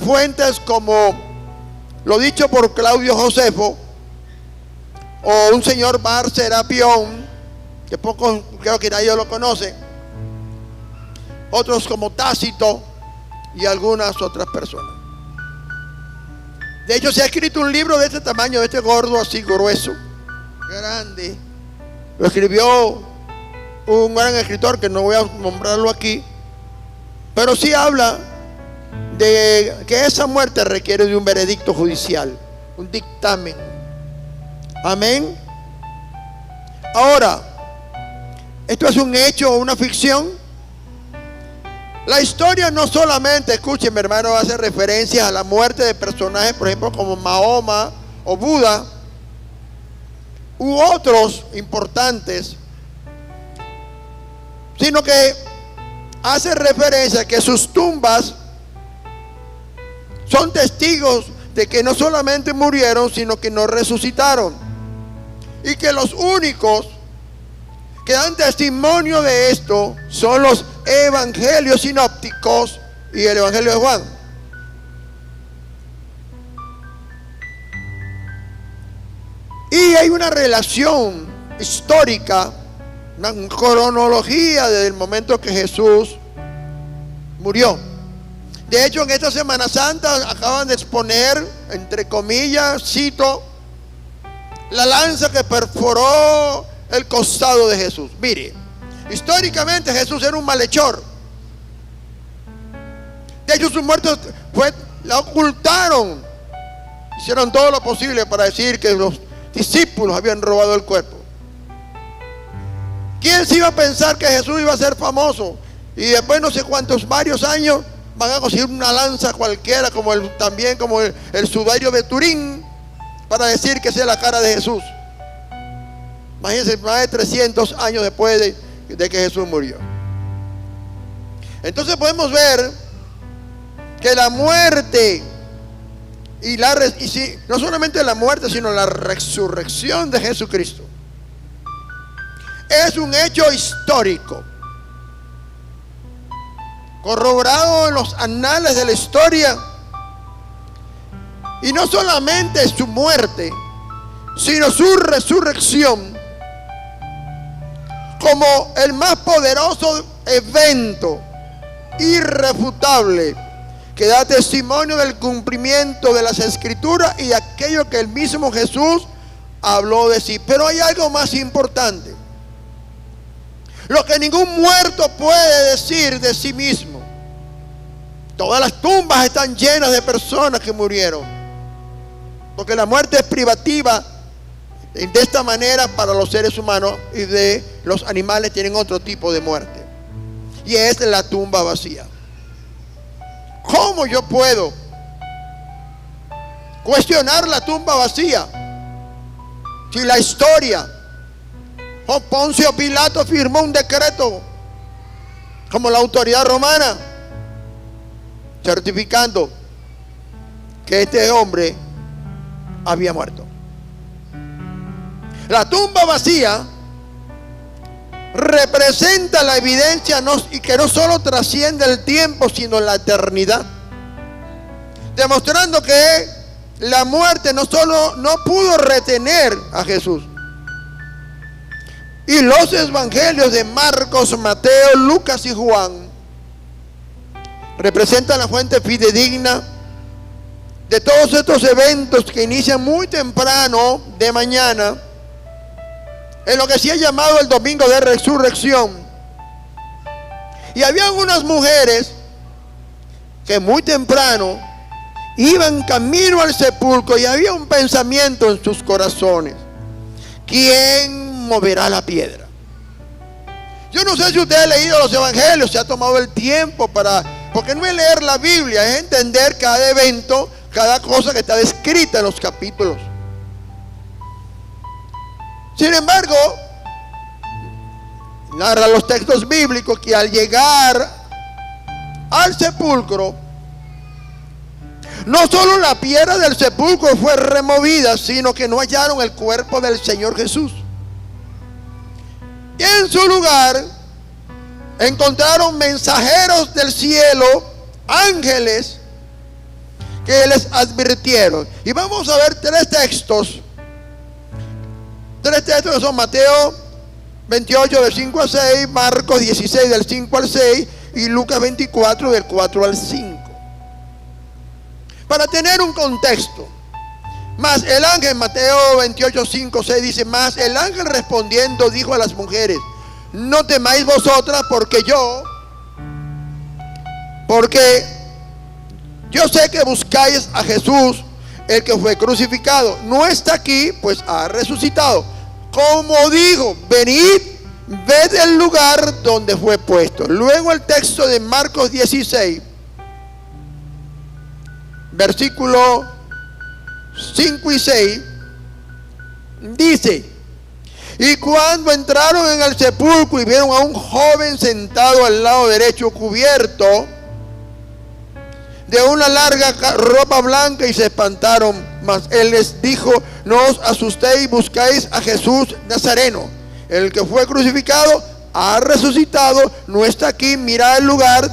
fuentes como lo dicho por Claudio Josefo o un señor Bar Serapión, que pocos, creo que nadie lo conoce, otros como Tácito y algunas otras personas. De hecho, se ha escrito un libro de este tamaño, de este gordo, así grueso, grande. Lo escribió un gran escritor que no voy a nombrarlo aquí, pero sí habla de que esa muerte requiere de un veredicto judicial, un dictamen. Amén. Ahora, ¿esto es un hecho o una ficción? La historia no solamente, escúcheme hermano, hace referencia a la muerte de personajes, por ejemplo, como Mahoma o Buda, u otros importantes, sino que hace referencia a que sus tumbas son testigos de que no solamente murieron, sino que no resucitaron. Y que los únicos que dan testimonio de esto son los evangelios sinópticos y el evangelio de Juan. Y hay una relación histórica, una cronología desde el momento que Jesús murió. De hecho, en esta Semana Santa acaban de exponer, entre comillas, cito, la lanza que perforó el costado de Jesús. Mire, históricamente Jesús era un malhechor. De hecho, su muerte la ocultaron. Hicieron todo lo posible para decir que los discípulos habían robado el cuerpo. ¿Quién se iba a pensar que Jesús iba a ser famoso? Y después no sé cuántos, varios años, van a conseguir una lanza cualquiera, como también como el sudario de Turín, para decir que esa es la cara de Jesús. Imagínense, más de 300 años después de que Jesús murió. Entonces podemos ver que la muerte no solamente la muerte, sino la resurrección de Jesucristo es un hecho histórico, corroborado en los anales de la historia. Y no solamente su muerte, sino su resurrección como el más poderoso evento irrefutable que da testimonio del cumplimiento de las Escrituras y de aquello que el mismo Jesús habló de sí. Pero hay algo más importante, lo que ningún muerto puede decir de sí mismo. Todas las tumbas están llenas de personas que murieron, porque la muerte es privativa de esta manera para los seres humanos, y de los animales tienen otro tipo de muerte, y es la tumba vacía. ¿Cómo yo puedo cuestionar la tumba vacía si la historia, Poncio Pilato firmó un decreto como la autoridad romana certificando que este hombre había muerto? La tumba vacía representa la evidencia y que no solo trasciende el tiempo, sino la eternidad, demostrando que la muerte no solo no pudo retener a Jesús. Y los evangelios de Marcos, Mateo, Lucas y Juan representan la fuente fidedigna de todos estos eventos que inician muy temprano de mañana, en lo que se ha llamado el domingo de resurrección. Y había unas mujeres que muy temprano iban camino al sepulcro, y había un pensamiento en sus corazones: ¿quién moverá la piedra? Yo no sé si usted ha leído los evangelios, se ha tomado el tiempo porque no es leer la Biblia, es entender cada evento, cada cosa que está descrita en los capítulos. Sin embargo, narran los textos bíblicos que al llegar al sepulcro, no solo la piedra del sepulcro fue removida, sino que no hallaron el cuerpo del Señor Jesús. Y en su lugar encontraron mensajeros del cielo, ángeles, que les advirtieron. Y vamos a ver tres textos que son Mateo 28 del 5 al 6, Marcos 16 del 5 al 6 y Lucas 24 del 4 al 5. Para tener un contexto. Mas el ángel, Mateo 28, 5, 6 dice, mas el ángel respondiendo dijo a las mujeres, no temáis vosotras porque yo sé que buscáis a Jesús, el que fue crucificado. No está aquí, pues ha resucitado. Como dijo, venid, ved el lugar donde fue puesto. Luego el texto de Marcos 16, versículo 5 y 6, dice, y cuando entraron en el sepulcro y vieron a un joven sentado al lado derecho, cubierto de una larga ropa blanca, y se espantaron. Mas él les dijo, no os asustéis, buscáis a Jesús Nazareno, el que fue crucificado, ha resucitado, no está aquí, mirad el lugar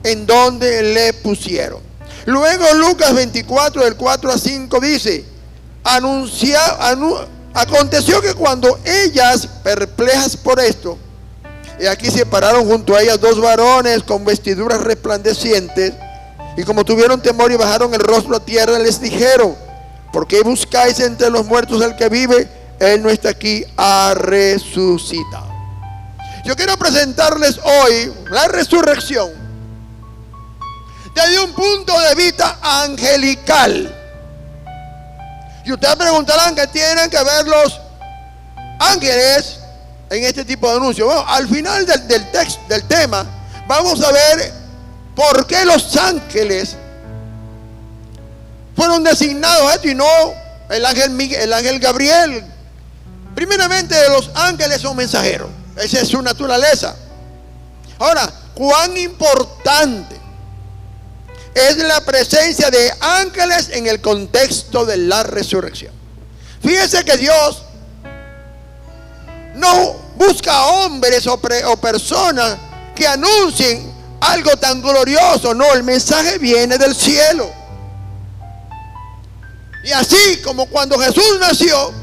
en donde le pusieron. Luego Lucas 24 del 4 a 5 dice, aconteció que cuando ellas, perplejas por esto, y aquí se pararon junto a ellas dos varones con vestiduras resplandecientes, y como tuvieron temor y bajaron el rostro a tierra, les dijeron, ¿por qué buscáis entre los muertos al que vive? Él no está aquí, ha resucitado. Yo quiero presentarles hoy la resurrección desde un punto de vista angelical. Y ustedes preguntarán qué tienen que ver los ángeles en este tipo de anuncios. Bueno, al final del tema vamos a ver por qué los ángeles fueron designados a esto y no el ángel Gabriel. Primeramente, los ángeles son mensajeros. Esa es su naturaleza. Ahora, cuán importante es la presencia de ángeles en el contexto de la resurrección. Fíjese que Dios no busca hombres o personas que anuncien algo tan glorioso. No, el mensaje viene del cielo. Y así como cuando Jesús nació,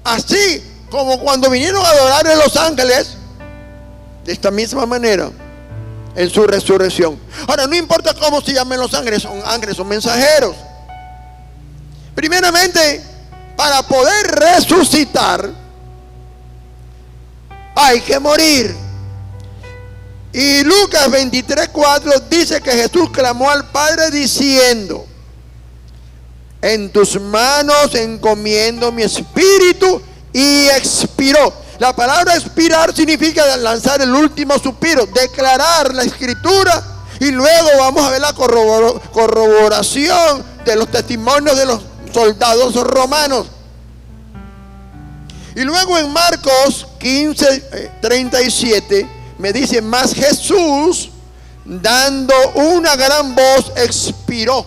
así como cuando vinieron a adorarle los ángeles, de esta misma manera en su resurrección. Ahora, no importa cómo se llamen los ángeles, son mensajeros. Primeramente, para poder resucitar hay que morir. Y Lucas 23:4 dice que Jesús clamó al Padre diciendo, en tus manos encomiendo mi espíritu, y expiró. La palabra expirar significa lanzar el último suspiro, declarar la escritura, y luego vamos a ver la corroboración de los testimonios de los soldados romanos. Y luego en Marcos 15:37 me dice, más Jesús, dando una gran voz, expiró.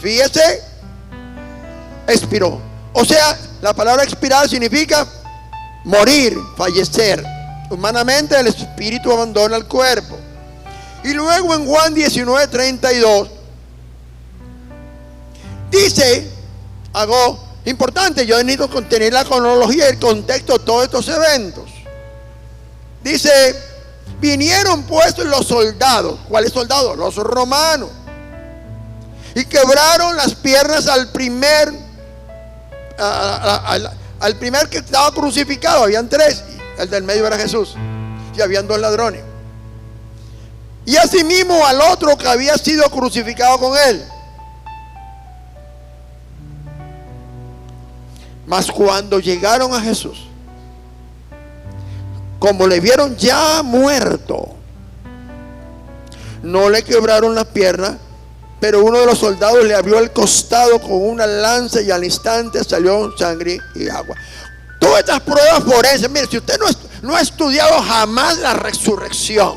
Fíjese, expiró. O sea, la palabra expirar significa morir, fallecer. Humanamente el espíritu abandona el cuerpo. Y luego en Juan 19:32 dice algo importante. Yo necesito contener la cronología y el contexto de todos estos eventos. Dice, vinieron pues los soldados. ¿Cuáles soldados? Los romanos. Y quebraron las piernas al primer que estaba crucificado. Habían tres, el del medio era Jesús, y habían dos ladrones. Y asimismo al otro que había sido crucificado con él. Mas cuando llegaron a Jesús, como le vieron ya muerto, no le quebraron las piernas, pero uno de los soldados le abrió el costado con una lanza y al instante salió sangre y agua. Todas estas pruebas forenses, mire, si usted no ha estudiado jamás la resurrección,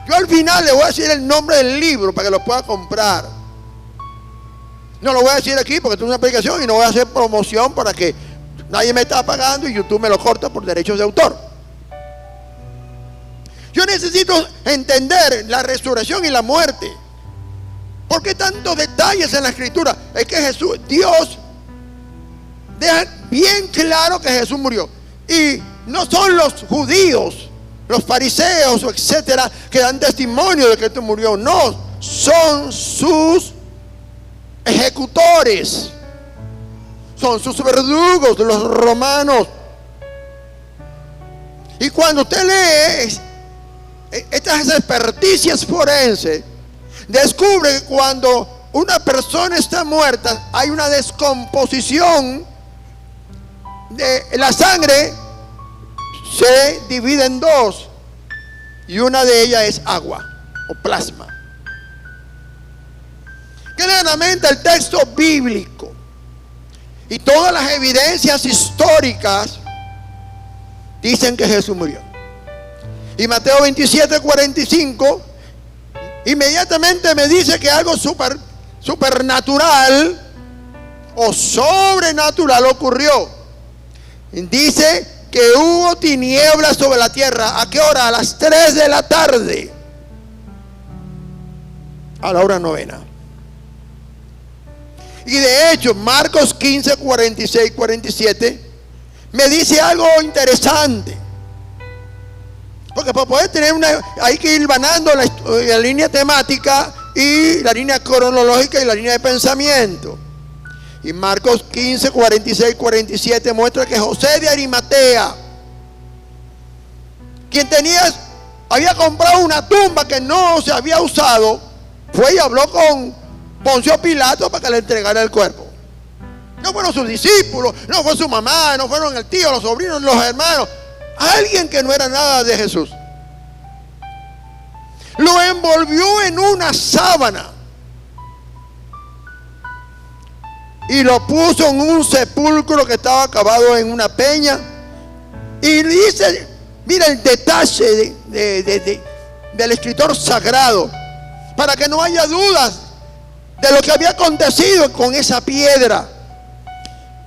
yo al final le voy a decir el nombre del libro para que lo pueda comprar. No lo voy a decir aquí porque esto es una aplicación y no voy a hacer promoción para que nadie me está pagando y YouTube me lo corta por derechos de autor. Yo necesito entender la resurrección y la muerte. ¿Por qué tantos detalles en la Escritura? Es que Dios deja bien claro que Jesús murió. Y no son los judíos, los fariseos, etcétera, que dan testimonio de que Cristo murió. No, son sus ejecutores. Son sus verdugos, los romanos. Y cuando usted lee estas experticias forenses, descubre que cuando una persona está muerta, hay una descomposición de la sangre, se divide en dos, y una de ellas es agua o plasma. Claramente el texto bíblico y todas las evidencias históricas dicen que Jesús murió. Y Mateo 27:45 inmediatamente me dice que algo supernatural o sobrenatural ocurrió. Dice que hubo tinieblas sobre la tierra. ¿A qué hora? A las 3 de la tarde. A la hora novena. Y de hecho, Marcos 15, 46, 47 me dice algo interesante. Porque para poder tener hay que ir vanando la línea temática y la línea cronológica y la línea de pensamiento. Y Marcos 15, 46, 47 muestra que José de Arimatea, quien había comprado una tumba que no se había usado, fue y habló con Poncio Pilato para que le entregara el cuerpo. No fueron sus discípulos, no fue su mamá, no fueron el tío, los sobrinos, los hermanos. Alguien que no era nada de Jesús. Lo envolvió en una sábana y lo puso en un sepulcro que estaba cavado en una peña. Y dice, mira el detalle del escritor sagrado, para que no haya dudas de lo que había acontecido con esa piedra.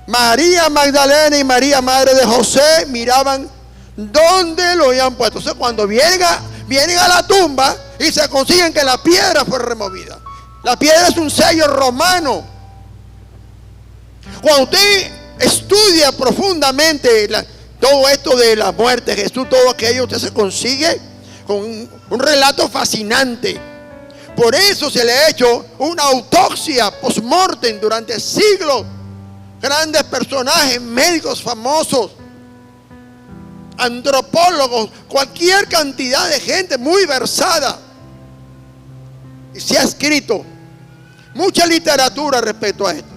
María Magdalena y María, madre de José, miraban dónde lo habían puesto. Entonces cuando vienen a la tumba y se consiguen que la piedra fue removida. La piedra es un sello romano. Cuando usted estudia profundamente todo esto de la muerte de Jesús, todo aquello, usted se consigue con un relato fascinante. Por eso se le ha hecho una autopsia post-mortem durante siglos. Grandes personajes, médicos famosos, antropólogos, cualquier cantidad de gente muy versada. Y se ha escrito mucha literatura respecto a esto.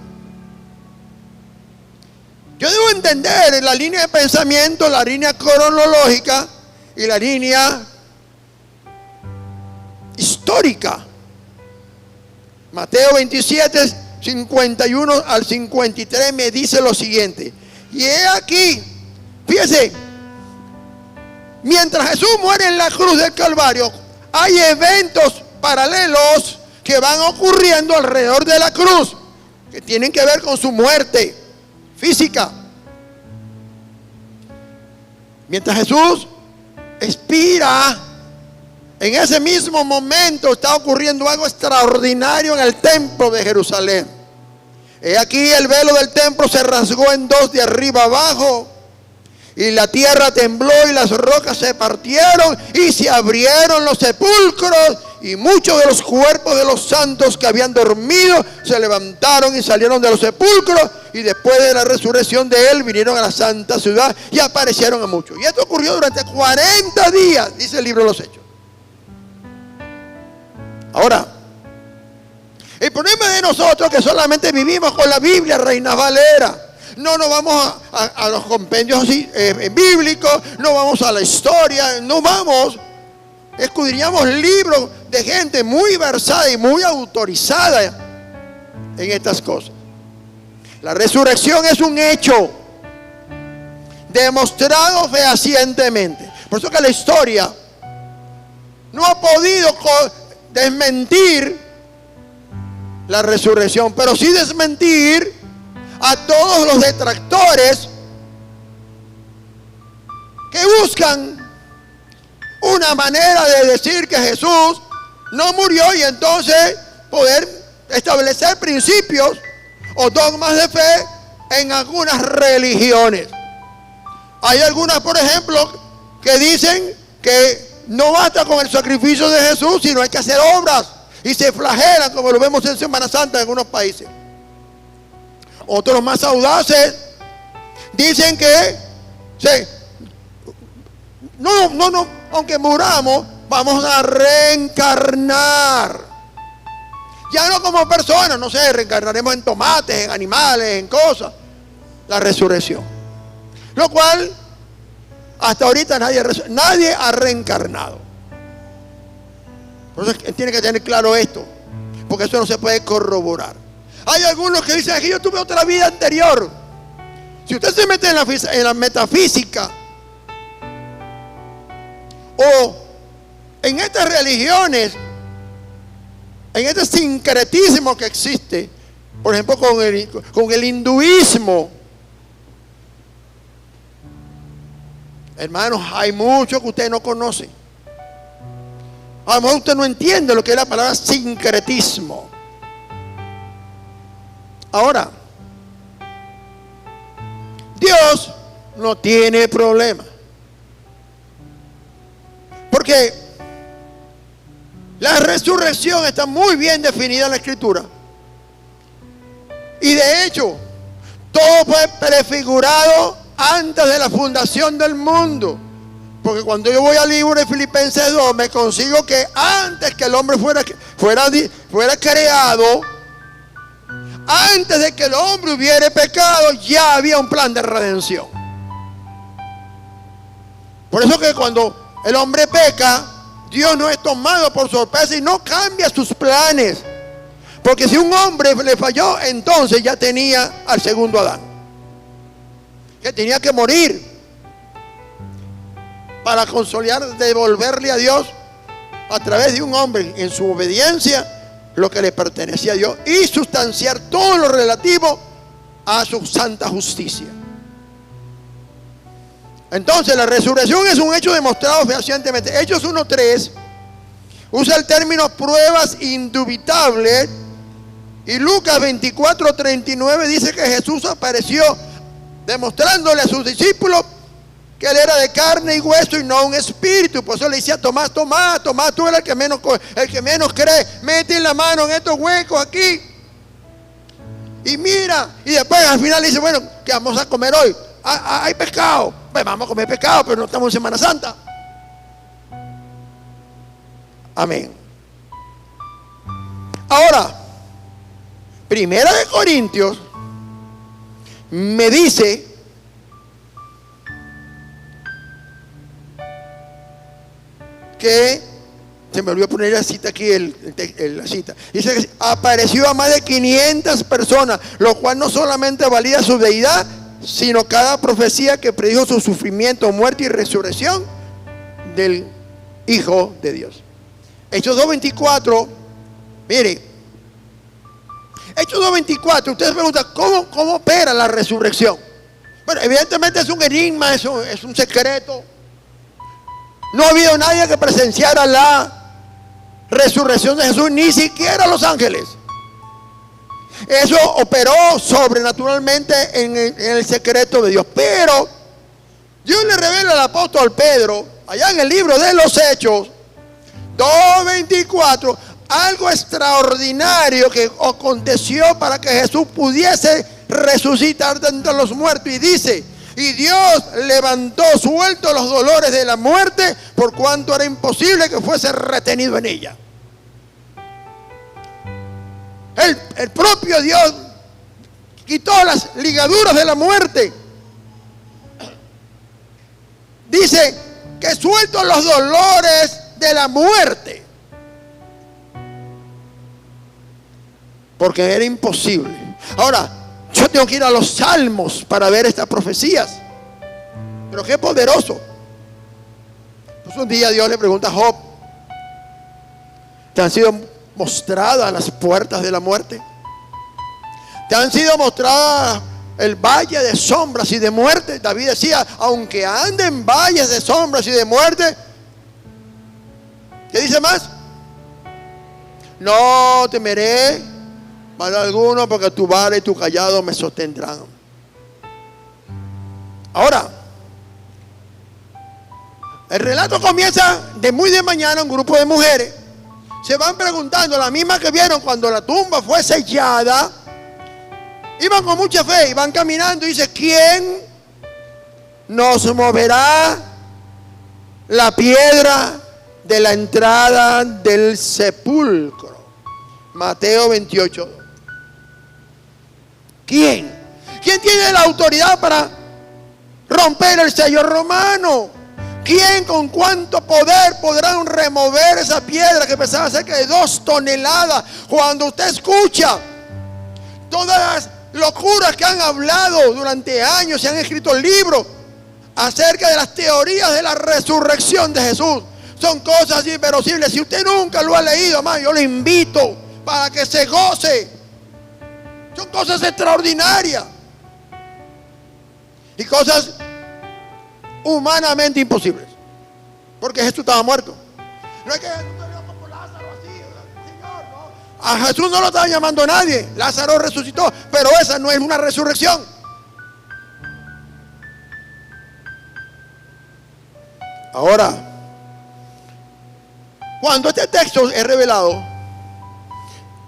Yo debo entender la línea de pensamiento, la línea cronológica y la línea histórica. Mateo 27, 51 al 53 me dice lo siguiente. Y he aquí, fíjese, mientras Jesús muere en la cruz del Calvario, hay eventos paralelos que van ocurriendo alrededor de la cruz, que tienen que ver con su muerte física. Mientras Jesús expira, en ese mismo momento está ocurriendo algo extraordinario en el templo de Jerusalén. He aquí el velo del templo se rasgó en dos de arriba abajo, y la tierra tembló y las rocas se partieron y se abrieron los sepulcros, y muchos de los cuerpos de los santos que habían dormido se levantaron y salieron de los sepulcros, y después de la resurrección de él vinieron a la santa ciudad y aparecieron a muchos. Y esto ocurrió durante 40 días, dice el libro de los Hechos. Ahora, el problema de nosotros es que solamente vivimos con la Biblia, Reina Valera. No nos vamos a los compendios bíblicos, no vamos a la historia, no vamos. Escudriñamos libros de gente muy versada y muy autorizada en estas cosas. La resurrección es un hecho demostrado fehacientemente. Por eso que la historia no ha podido desmentir la resurrección, pero sí desmentir a todos los detractores que buscan una manera de decir que Jesús no murió y entonces poder establecer principios o dogmas de fe en algunas religiones. Hay algunas, por ejemplo, que dicen que no basta con el sacrificio de Jesús, sino hay que hacer obras y se flagelan, como lo vemos en Semana Santa en algunos países. Otros más audaces dicen que no, aunque muramos, vamos a reencarnar. Ya no como personas, no sé, reencarnaremos en tomates, en animales, en cosas. La resurrección. Lo cual, hasta ahorita nadie ha reencarnado. Por eso tiene que tener claro esto, porque eso no se puede corroborar. Hay algunos que dicen que yo tuve otra vida anterior. Si usted se mete en la metafísica o en estas religiones, en este sincretismo que existe, por ejemplo con el hinduismo, hermanos, hay mucho que usted no conoce. A lo mejor usted no entiende lo que es la palabra sincretismo. Ahora, Dios no tiene problema, porque la resurrección está muy bien definida en la Escritura. Y de hecho, todo fue prefigurado antes de la fundación del mundo. Porque cuando yo voy al libro de Filipenses 2, me consigo que antes que el hombre fuera creado, antes de que el hombre hubiera pecado, ya había un plan de redención. Por eso que cuando el hombre peca, Dios no es tomado por sorpresa y no cambia sus planes. Porque si un hombre le falló, entonces ya tenía al segundo Adán, que tenía que morir para consolidar, devolverle a Dios a través de un hombre en su obediencia lo que le pertenecía a Dios y sustanciar todo lo relativo a su santa justicia. Entonces la resurrección es un hecho demostrado fehacientemente. Hechos 1:3 usa el término pruebas indubitables, y Lucas 24:39 dice que Jesús apareció demostrándole a sus discípulos que él era de carne y hueso y no un espíritu. Por eso le decía: Tomás, tú eres el que menos cree, mete la mano en estos huecos aquí y mira. Y después al final le dice: bueno, ¿qué vamos a comer hoy? Hay pescado. Pues vamos a comer pescado, pero no estamos en Semana Santa. Amén. Ahora, Primera de Corintios me dice que, se me olvidó poner la cita aquí, la cita. Dice que apareció a más de 500 personas, lo cual no solamente valida su deidad, sino cada profecía que predijo su sufrimiento, muerte y resurrección del Hijo de Dios. Hechos 2:24, mire, Hechos 2:24, ustedes se preguntan, ¿cómo opera la resurrección? Bueno, evidentemente es un enigma, es un secreto. No ha habido nadie que presenciara la resurrección de Jesús, ni siquiera los ángeles. Eso operó sobrenaturalmente en el secreto de Dios. Pero Dios le revela al apóstol Pedro, allá en el libro de los Hechos 2:24, algo extraordinario que aconteció para que Jesús pudiese resucitar de entre los muertos. Y dice: y Dios levantó sueltos los dolores de la muerte, por cuanto era imposible que fuese retenido en ella. El propio Dios quitó las ligaduras de la muerte. Dice que sueltos los dolores de la muerte, porque era imposible. Ahora, yo tengo que ir a los Salmos para ver estas profecías. Pero qué poderoso. Pues un día Dios le pregunta a Job: ¿te han sido mostradas las puertas de la muerte? ¿Te han sido mostradas el valle de sombras y de muerte? David decía: aunque ande en valles de sombras y de muerte, ¿Qué dice más? No temeré mal alguno, porque tu vara y tu callado me sostendrán. Ahora, el relato comienza de muy de mañana. Un grupo de mujeres se van preguntando, la misma que vieron cuando la tumba fue sellada. Iban con mucha fe, iban caminando y dice: ¿quién nos moverá la piedra de la entrada del sepulcro? Mateo 28. ¿Quién? ¿Quién tiene la autoridad para romper el sello romano? ¿Quién, con cuánto poder podrán remover esa piedra que pesaba cerca de 2 toneladas? Cuando usted escucha todas las locuras que han hablado durante años, se han escrito libros acerca de las teorías de la resurrección de Jesús, son cosas inverosímiles. Si usted nunca lo ha leído, más, yo le invito para que se goce. Son cosas extraordinarias y cosas humanamente imposibles, porque Jesús estaba muerto. No es que Jesús salió como Lázaro así, Señor, no. A Jesús no lo estaba llamando nadie. Lázaro resucitó, pero esa no es una resurrección. Ahora, cuando este texto es revelado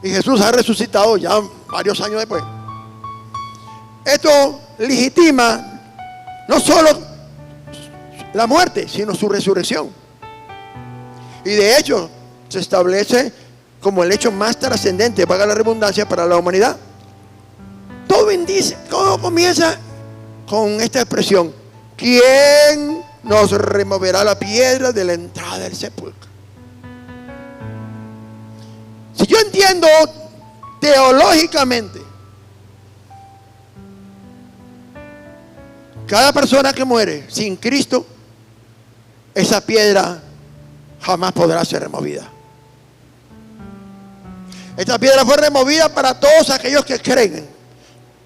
y Jesús ha resucitado ya varios años después, esto legitima no solo la muerte, sino su resurrección. Y de hecho se establece como el hecho más trascendente, valga la redundancia, para la humanidad. Todo comienza con esta expresión: ¿quién nos removerá la piedra de la entrada del sepulcro? Si yo entiendo teológicamente, cada persona que muere sin Cristo, esa piedra jamás podrá ser removida. Esta piedra fue removida para todos aquellos que creen.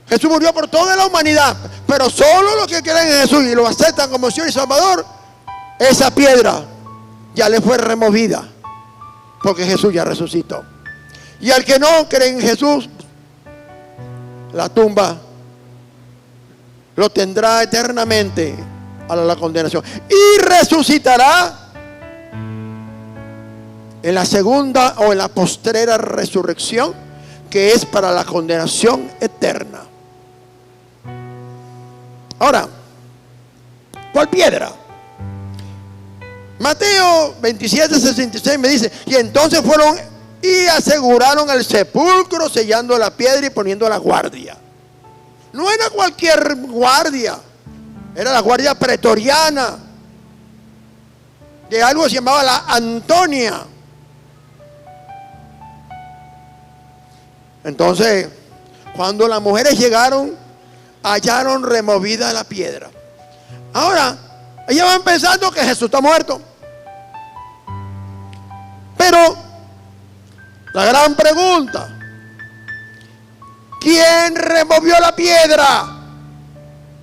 Jesús murió por toda la humanidad, pero solo los que creen en Jesús y lo aceptan como Señor y Salvador, esa piedra ya le fue removida, porque Jesús ya resucitó. Y al que no cree en Jesús, la tumba lo tendrá eternamente a la condenación, y resucitará en la segunda o en la postrera resurrección, que es para la condenación eterna. Ahora, ¿cuál piedra? Mateo 27:66 me dice: y entonces fueron y aseguraron el sepulcro, sellando la piedra y poniendo la guardia. No era cualquier guardia, era la guardia pretoriana de algo que se llamaba la Antonia. Entonces, cuando las mujeres llegaron, hallaron removida la piedra. Ahora, ellas van pensando que Jesús está muerto. Pero la gran pregunta: ¿quién removió la piedra?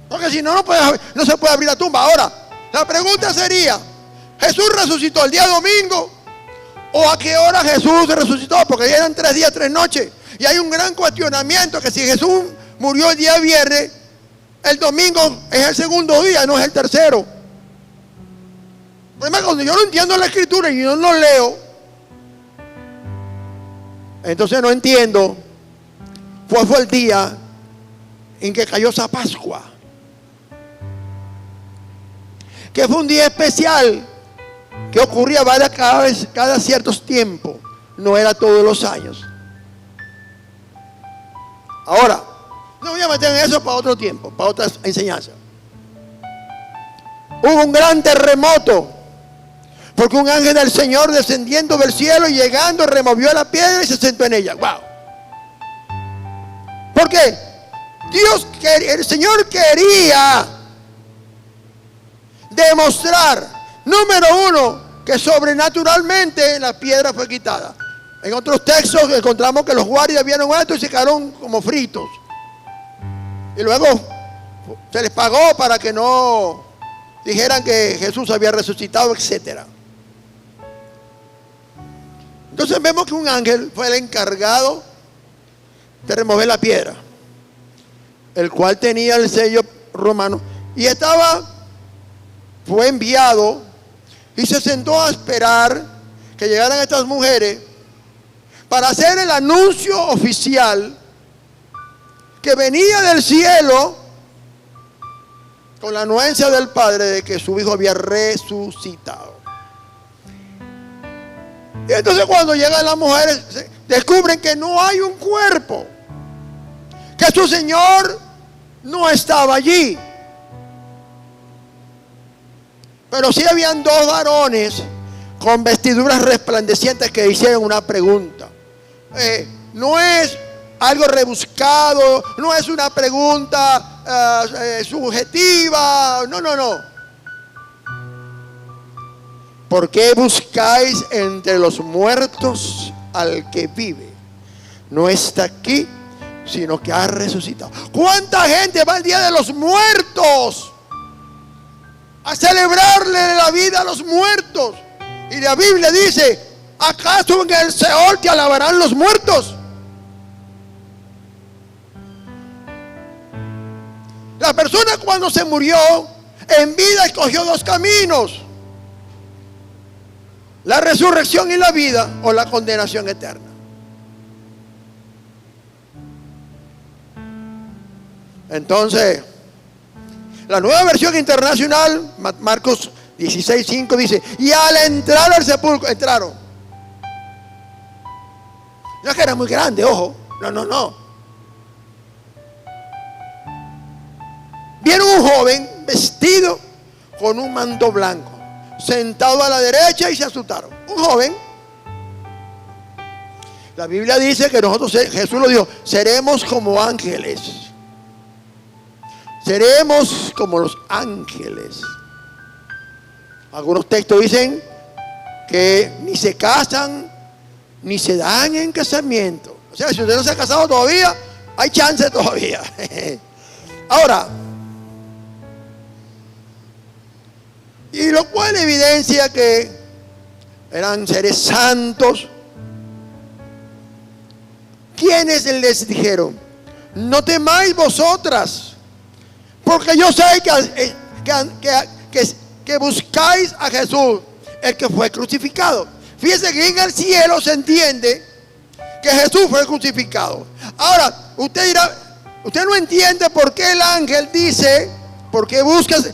Porque si no, no se puede abrir la tumba. Ahora, la pregunta sería: ¿Jesús resucitó el día domingo? ¿O a qué hora Jesús resucitó? Porque ya eran 3 días, 3 noches. Y hay un gran cuestionamiento, que si Jesús murió el día viernes, el domingo es el segundo día, no es el tercero. Además, cuando yo no entiendo la escritura y yo no leo, entonces no entiendo cuál fue el día en que cayó esa Pascua, que fue un día especial que ocurría cada ciertos tiempos, no era todos los años. Ahora, no voy a meter en eso para otro tiempo, para otras enseñanzas. Hubo un gran terremoto, porque un ángel del Señor descendiendo del cielo y llegando removió la piedra y se sentó en ella. ¡Wow! ¿Por qué? El Señor quería demostrar, número uno, que sobrenaturalmente la piedra fue quitada. En otros textos encontramos que los guardias vieron esto y se quedaron como fritos. Y luego se les pagó para que no dijeran que Jesús había resucitado, etcétera. Entonces vemos que un ángel fue el encargado de remover la piedra, el cual tenía el sello romano, y fue enviado y se sentó a esperar que llegaran estas mujeres para hacer el anuncio oficial que venía del cielo con la anuencia del Padre de que su hijo había resucitado. Y entonces cuando llegan las mujeres descubren que no hay un cuerpo, que su Señor no estaba allí. Pero sí habían dos varones con vestiduras resplandecientes que hicieron una pregunta. No es algo rebuscado, no es una pregunta subjetiva, no. ¿Por qué buscáis entre los muertos al que vive? No está aquí, sino que ha resucitado. ¿Cuánta gente va el día de los muertos a celebrarle la vida a los muertos? Y la Biblia dice: ¿acaso en el Seol te alabarán los muertos? La persona cuando se murió en vida escogió dos caminos: la resurrección y la vida, o la condenación eterna. Entonces, la Nueva Versión Internacional, Marcos 16:5 dice: y al entrar al sepulcro, entraron. No es que era muy grande, ojo, no. Vieron un joven vestido con un manto blanco, sentado a la derecha, y se asustaron. Un joven. La Biblia dice que nosotros, Jesús lo dijo, seremos como ángeles. Seremos como los ángeles. Algunos textos dicen que ni se casan ni se dan en casamiento. O sea, si usted no se ha casado todavía, hay chance todavía. Ahora, y lo cual evidencia que eran seres santos. ¿Quiénes les dijeron? No temáis vosotras, porque yo sé que buscáis a Jesús, el que fue crucificado. Fíjense que en el cielo se entiende que Jesús fue crucificado. Ahora, usted dirá, usted no entiende por qué el ángel dice: ¿por qué buscas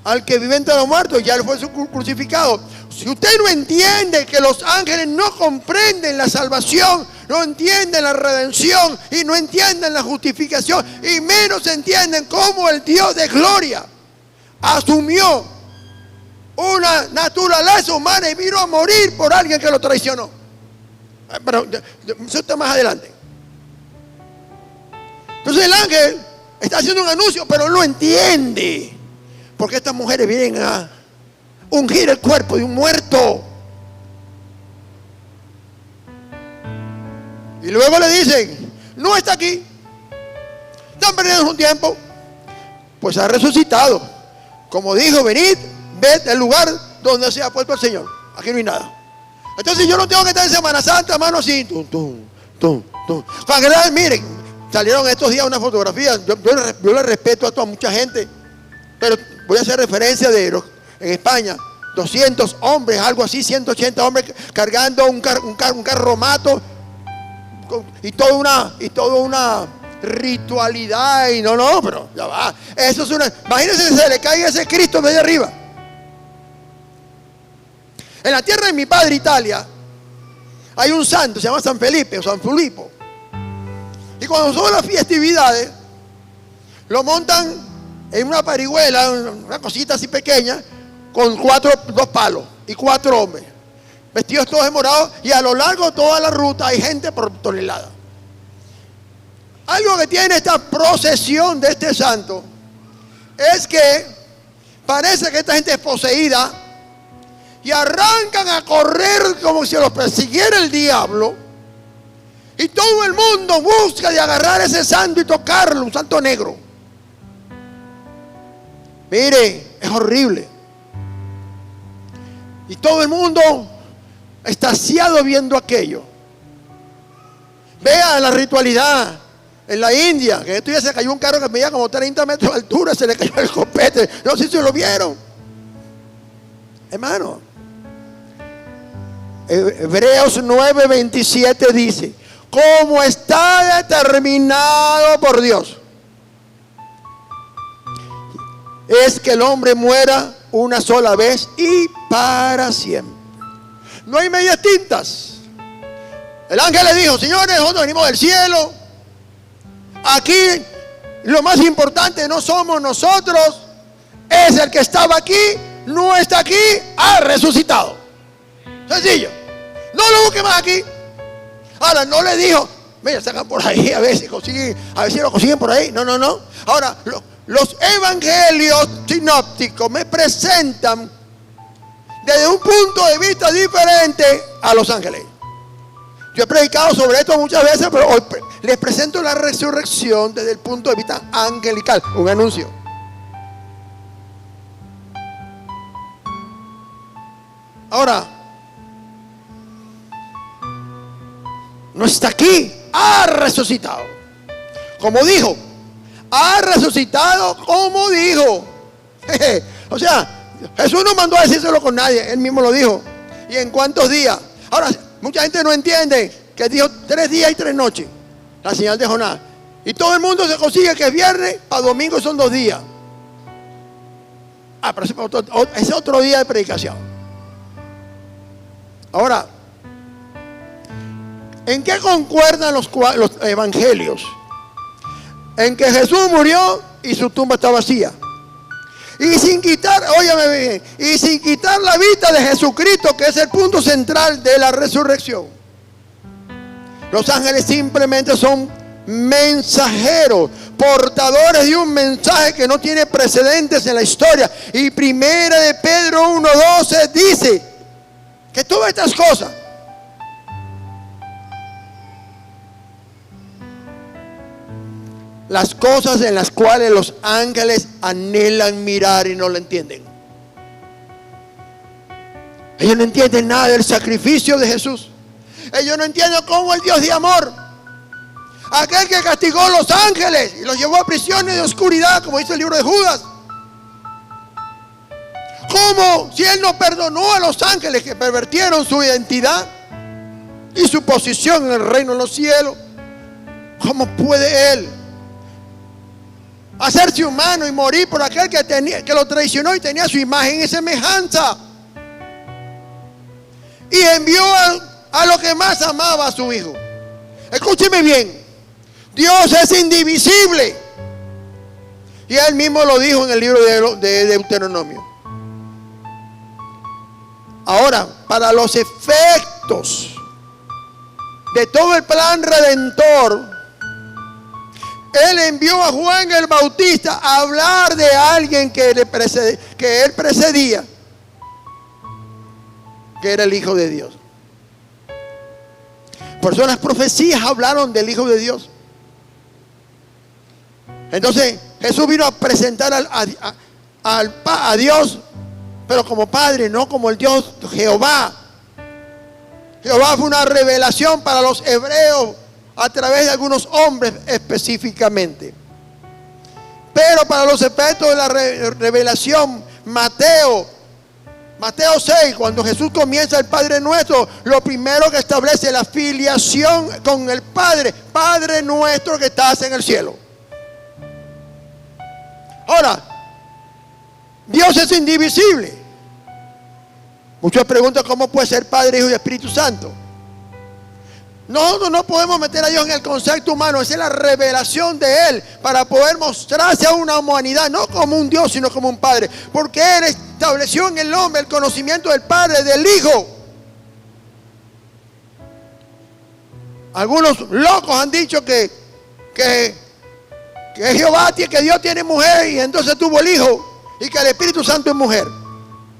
al que vive entre los muertos? Ya él fue crucificado. Si usted no entiende que los ángeles no comprenden la salvación, no entienden la redención y no entienden la justificación, y menos entienden cómo el Dios de gloria asumió una naturaleza humana y vino a morir por alguien que lo traicionó. Pero eso está más adelante. Entonces el ángel está haciendo un anuncio, pero no entiende porque estas mujeres vienen a ungir el cuerpo de un muerto. Y luego le dicen: no está aquí, están perdiendo un tiempo, pues ha resucitado. Como dijo: venid, ved el lugar donde se ha puesto el Señor. Aquí no hay nada. Entonces yo no tengo que estar en Semana Santa, hermano, así. Miren, salieron estos días unas fotografías. Yo le respeto a toda mucha gente, pero voy a hacer referencia de en España, 200 hombres, algo así, 180 hombres cargando un carromato y toda una ritualidad. Y no, pero ya va. Eso es una. Imagínense si se le cae ese Cristo de allá arriba. En la tierra de mi padre, Italia, hay un santo, se llama San Felipe o San Filippo. Y cuando son las festividades, lo montan en una parihuela, una cosita así pequeña, con dos palos y 4 hombres, vestidos todos de morado, y a lo largo de toda la ruta hay gente por tonelada. Algo que tiene esta procesión de este santo es que parece que esta gente es poseída y arrancan a correr como si los persiguiera el diablo, y todo el mundo busca de agarrar a ese santo y tocarlo, un santo negro. Mire, es horrible. Y todo el mundo extasiado viendo aquello. Vea la ritualidad en la India, que esto ya se cayó un carro que medía como 30 metros de altura, se le cayó el copete. No sé si lo vieron, hermano. Hebreos 9:27 dice: como está determinado por Dios, es que el hombre muera una sola vez y para siempre. No hay medias tintas. El ángel le dijo: señores, nosotros venimos del cielo. Aquí lo más importante no somos nosotros, es el que estaba aquí, no está aquí, ha resucitado. Sencillo. No lo busque más aquí. Ahora, no le dijo: mira, sacan por ahí, a ver si lo consiguen por ahí. No. Ahora, los evangelios sinópticos me presentan desde un punto de vista diferente a los ángeles. Yo he predicado sobre esto muchas veces, pero hoy les presento la resurrección desde el punto de vista angelical. Un anuncio. Ahora, no está aquí, ha resucitado. Como dijo, ha resucitado como dijo. O sea, Jesús no mandó a decírselo con nadie, él mismo lo dijo. ¿Y en cuántos días? Ahora, mucha gente no entiende que dijo 3 días y 3 noches, la señal de Jonás. Y todo el mundo se consigue que es viernes a domingo son 2 días. Pero ese es otro día de predicación. Ahora, ¿en qué concuerdan los evangelios? En que Jesús murió y su tumba está vacía. Y sin quitar, óyame bien, y sin quitar la vista de Jesucristo, que es el punto central de la resurrección. Los ángeles simplemente son mensajeros, portadores de un mensaje que no tiene precedentes en la historia. Y primera de Pedro 1:12 dice que todas estas cosas las cosas en las cuales los ángeles anhelan mirar y no lo entienden. Ellos no entienden nada del sacrificio de Jesús. Ellos no entienden cómo el Dios de amor, aquel que castigó a los ángeles y los llevó a prisiones de oscuridad, como dice el libro de Judas, cómo si Él no perdonó a los ángeles que pervertieron su identidad y su posición en el reino de los cielos, ¿cómo puede Él hacerse humano y morir por aquel que lo traicionó y tenía su imagen y semejanza? Y envió a lo que más amaba, a su Hijo. Escúcheme bien, Dios es indivisible. Y Él mismo lo dijo en el libro de Deuteronomio. Ahora, para los efectos de todo el plan redentor, Él envió a Juan el Bautista a hablar de alguien que Él precedía, que era el Hijo de Dios. Por eso las profecías hablaron del Hijo de Dios. Entonces Jesús vino a presentar a Dios, pero como Padre, no como el Dios Jehová. Jehová fue una revelación para los hebreos a través de algunos hombres específicamente. Pero para los efectos de la revelación, Mateo 6, cuando Jesús comienza el Padre Nuestro, lo primero que establece la filiación con el Padre: Padre nuestro que estás en el cielo. Ahora, Dios es indivisible. Muchos preguntan cómo puede ser Padre, Hijo y Espíritu Santo. Nosotros no podemos meter a Dios en el concepto humano. Esa es la revelación de Él para poder mostrarse a una humanidad, no como un Dios, sino como un Padre. Porque Él estableció en el hombre el conocimiento del Padre, del Hijo. Algunos locos han dicho que Jehová, que Dios tiene mujer y entonces tuvo el Hijo, y que el Espíritu Santo es mujer.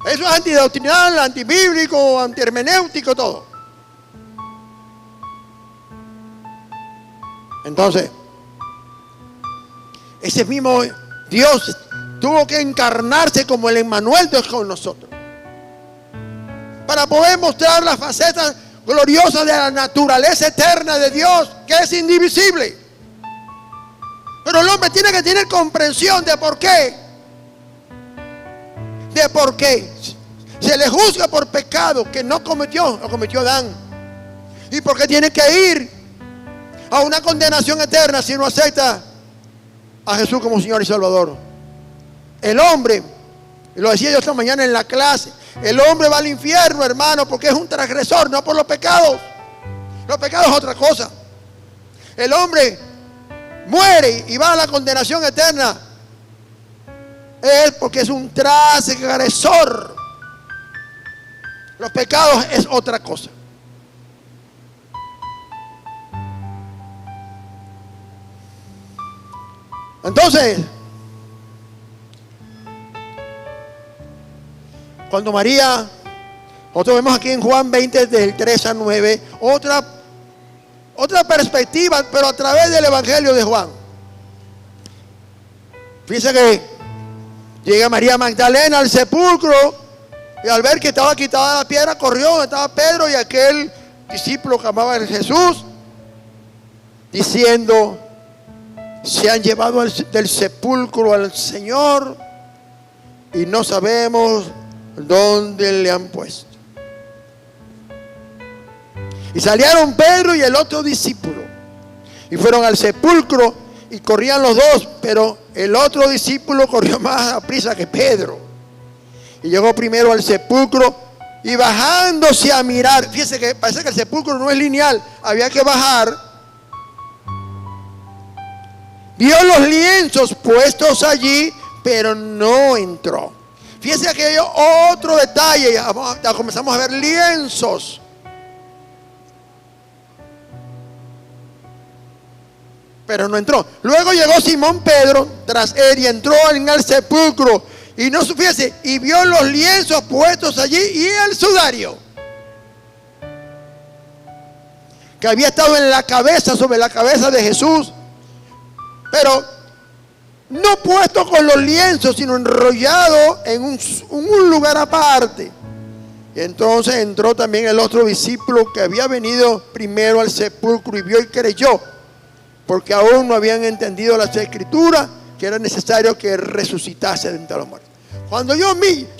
Eso es antidoctrinal, antibíblico, antihermenéutico, todo. Entonces, ese mismo Dios tuvo que encarnarse como el Emmanuel Dios con nosotros, para poder mostrar las facetas gloriosas de la naturaleza eterna de Dios, que es indivisible. Pero el hombre tiene que tener comprensión de por qué. De por qué se le juzga por pecado que no cometió, lo cometió Adán. Y por qué tiene que ir a una condenación eterna si no acepta a Jesús como Señor y Salvador. El hombre, y lo decía yo esta mañana en la clase, el hombre va al infierno, hermano, porque es un transgresor, no por los pecados. Los pecados es otra cosa. El hombre muere y va a la condenación eterna es porque es un transgresor. Los pecados es otra cosa. Entonces, cuando María, nosotros vemos aquí en Juan 20 del 3 al 9, otra perspectiva, pero a través del Evangelio de Juan. Fíjense que llega María Magdalena al sepulcro y al ver que estaba quitada la piedra, corrió donde estaba Pedro y aquel discípulo que amaba a Jesús, diciendo: se han llevado del sepulcro al Señor y no sabemos dónde le han puesto. Y salieron Pedro y el otro discípulo y fueron al sepulcro, y corrían los dos, pero el otro discípulo corrió más a prisa que Pedro y llegó primero al sepulcro, y bajándose a mirar, fíjense que parece que el sepulcro no es lineal, había que bajar, vio los lienzos puestos allí, pero no entró. Fíjense que hay otro detalle, ya comenzamos a ver lienzos. Pero no entró. Luego llegó Simón Pedro tras él y entró en el sepulcro. Y no, fíjense, y vio los lienzos puestos allí y el sudario que había estado en la cabeza, sobre la cabeza de Jesús, pero no puesto con los lienzos, sino enrollado en un lugar aparte. Y entonces entró también el otro discípulo que había venido primero al sepulcro y vio y creyó, porque aún no habían entendido las escrituras que era necesario que resucitase de entre los muertos. Cuando yo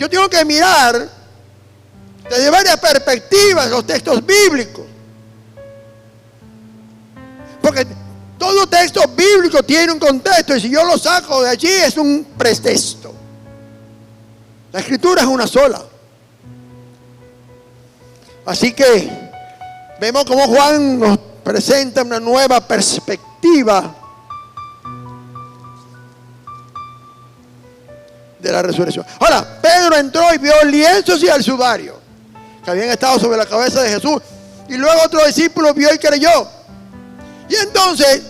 tengo que mirar desde varias perspectivas los textos bíblicos, porque todo texto bíblico tiene un contexto, y si yo lo saco de allí es un pretexto. La escritura es una sola. Así que vemos cómo Juan nos presenta una nueva perspectiva de la resurrección. Ahora, Pedro entró y vio lienzos y el sudario que habían estado sobre la cabeza de Jesús, y luego otro discípulo vio y creyó. Y entonces,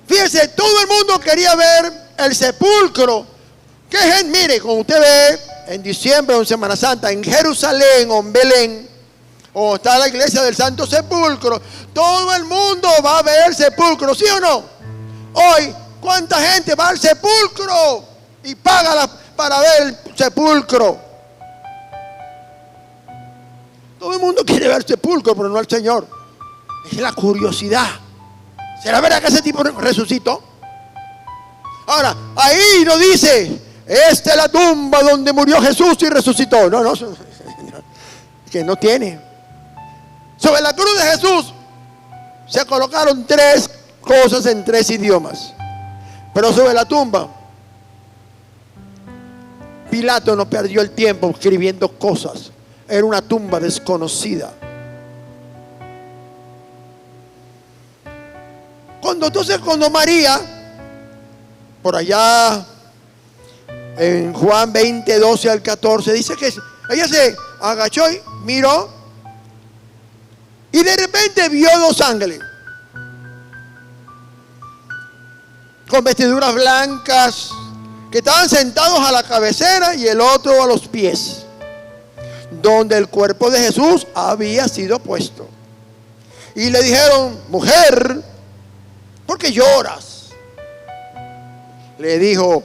fíjense, todo el mundo quería ver el sepulcro. Mire, como usted ve en diciembre o en Semana Santa, en Jerusalén o en Belén, o está la iglesia del Santo Sepulcro, todo el mundo va a ver el sepulcro, ¿sí o no? Hoy, ¿cuánta gente va al sepulcro y paga para ver el sepulcro? Todo el mundo quiere ver el sepulcro, pero no al Señor. Es la curiosidad. ¿Será verdad que ese tipo resucitó? Ahora, ahí no dice: esta es la tumba donde murió Jesús y resucitó. No, que no tiene. Sobre la cruz de Jesús se colocaron 3 cosas en 3 idiomas. Pero sobre la tumba, Pilato no perdió el tiempo escribiendo cosas. Era una tumba desconocida. Cuando María, por allá en Juan 20, 12 al 14, dice que ella se agachó y miró, y de repente vio 2 ángeles con vestiduras blancas que estaban sentados a la cabecera y el otro a los pies, donde el cuerpo de Jesús había sido puesto. Y le dijeron: mujer, ¿por qué lloras? Le dijo: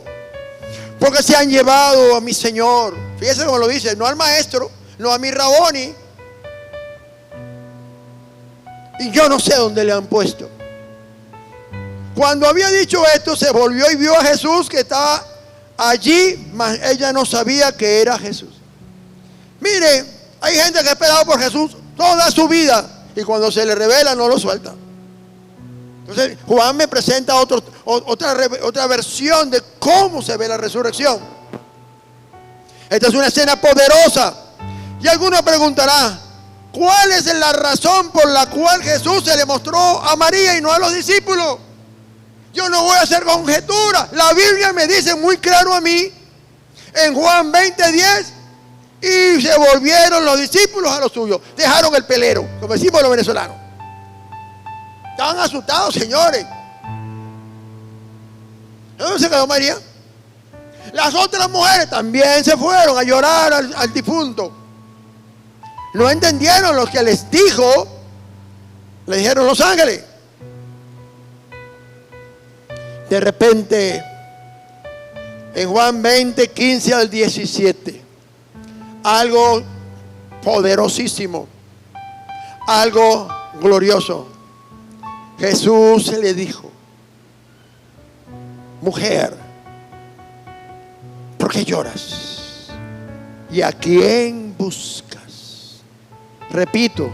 porque se han llevado a mi Señor. Fíjese cómo lo dice, no al maestro, no a mi Raboni. Y yo no sé dónde le han puesto. Cuando había dicho esto, se volvió y vio a Jesús que estaba allí, mas ella no sabía que era Jesús. Mire, hay gente que ha esperado por Jesús toda su vida y cuando se le revela no lo suelta. Entonces Juan me presenta otra versión de cómo se ve la resurrección. Esta es una escena poderosa. Y alguno preguntará, ¿cuál es la razón por la cual Jesús se le mostró a María y no a los discípulos? Yo no voy a hacer conjetura. La Biblia me dice muy claro a mí, en Juan 20:10, y se volvieron los discípulos a los suyos. Dejaron el pelero, como decimos los venezolanos. Estaban asustados, señores. ¿Dónde se quedó María? Las otras mujeres también se fueron a llorar al difunto. No entendieron lo que les dijo. Le dijeron los ángeles. De repente, en Juan 20:15 al 17, algo poderosísimo, algo glorioso. Jesús le dijo, mujer, ¿por qué lloras? ¿Y a quién buscas? Repito,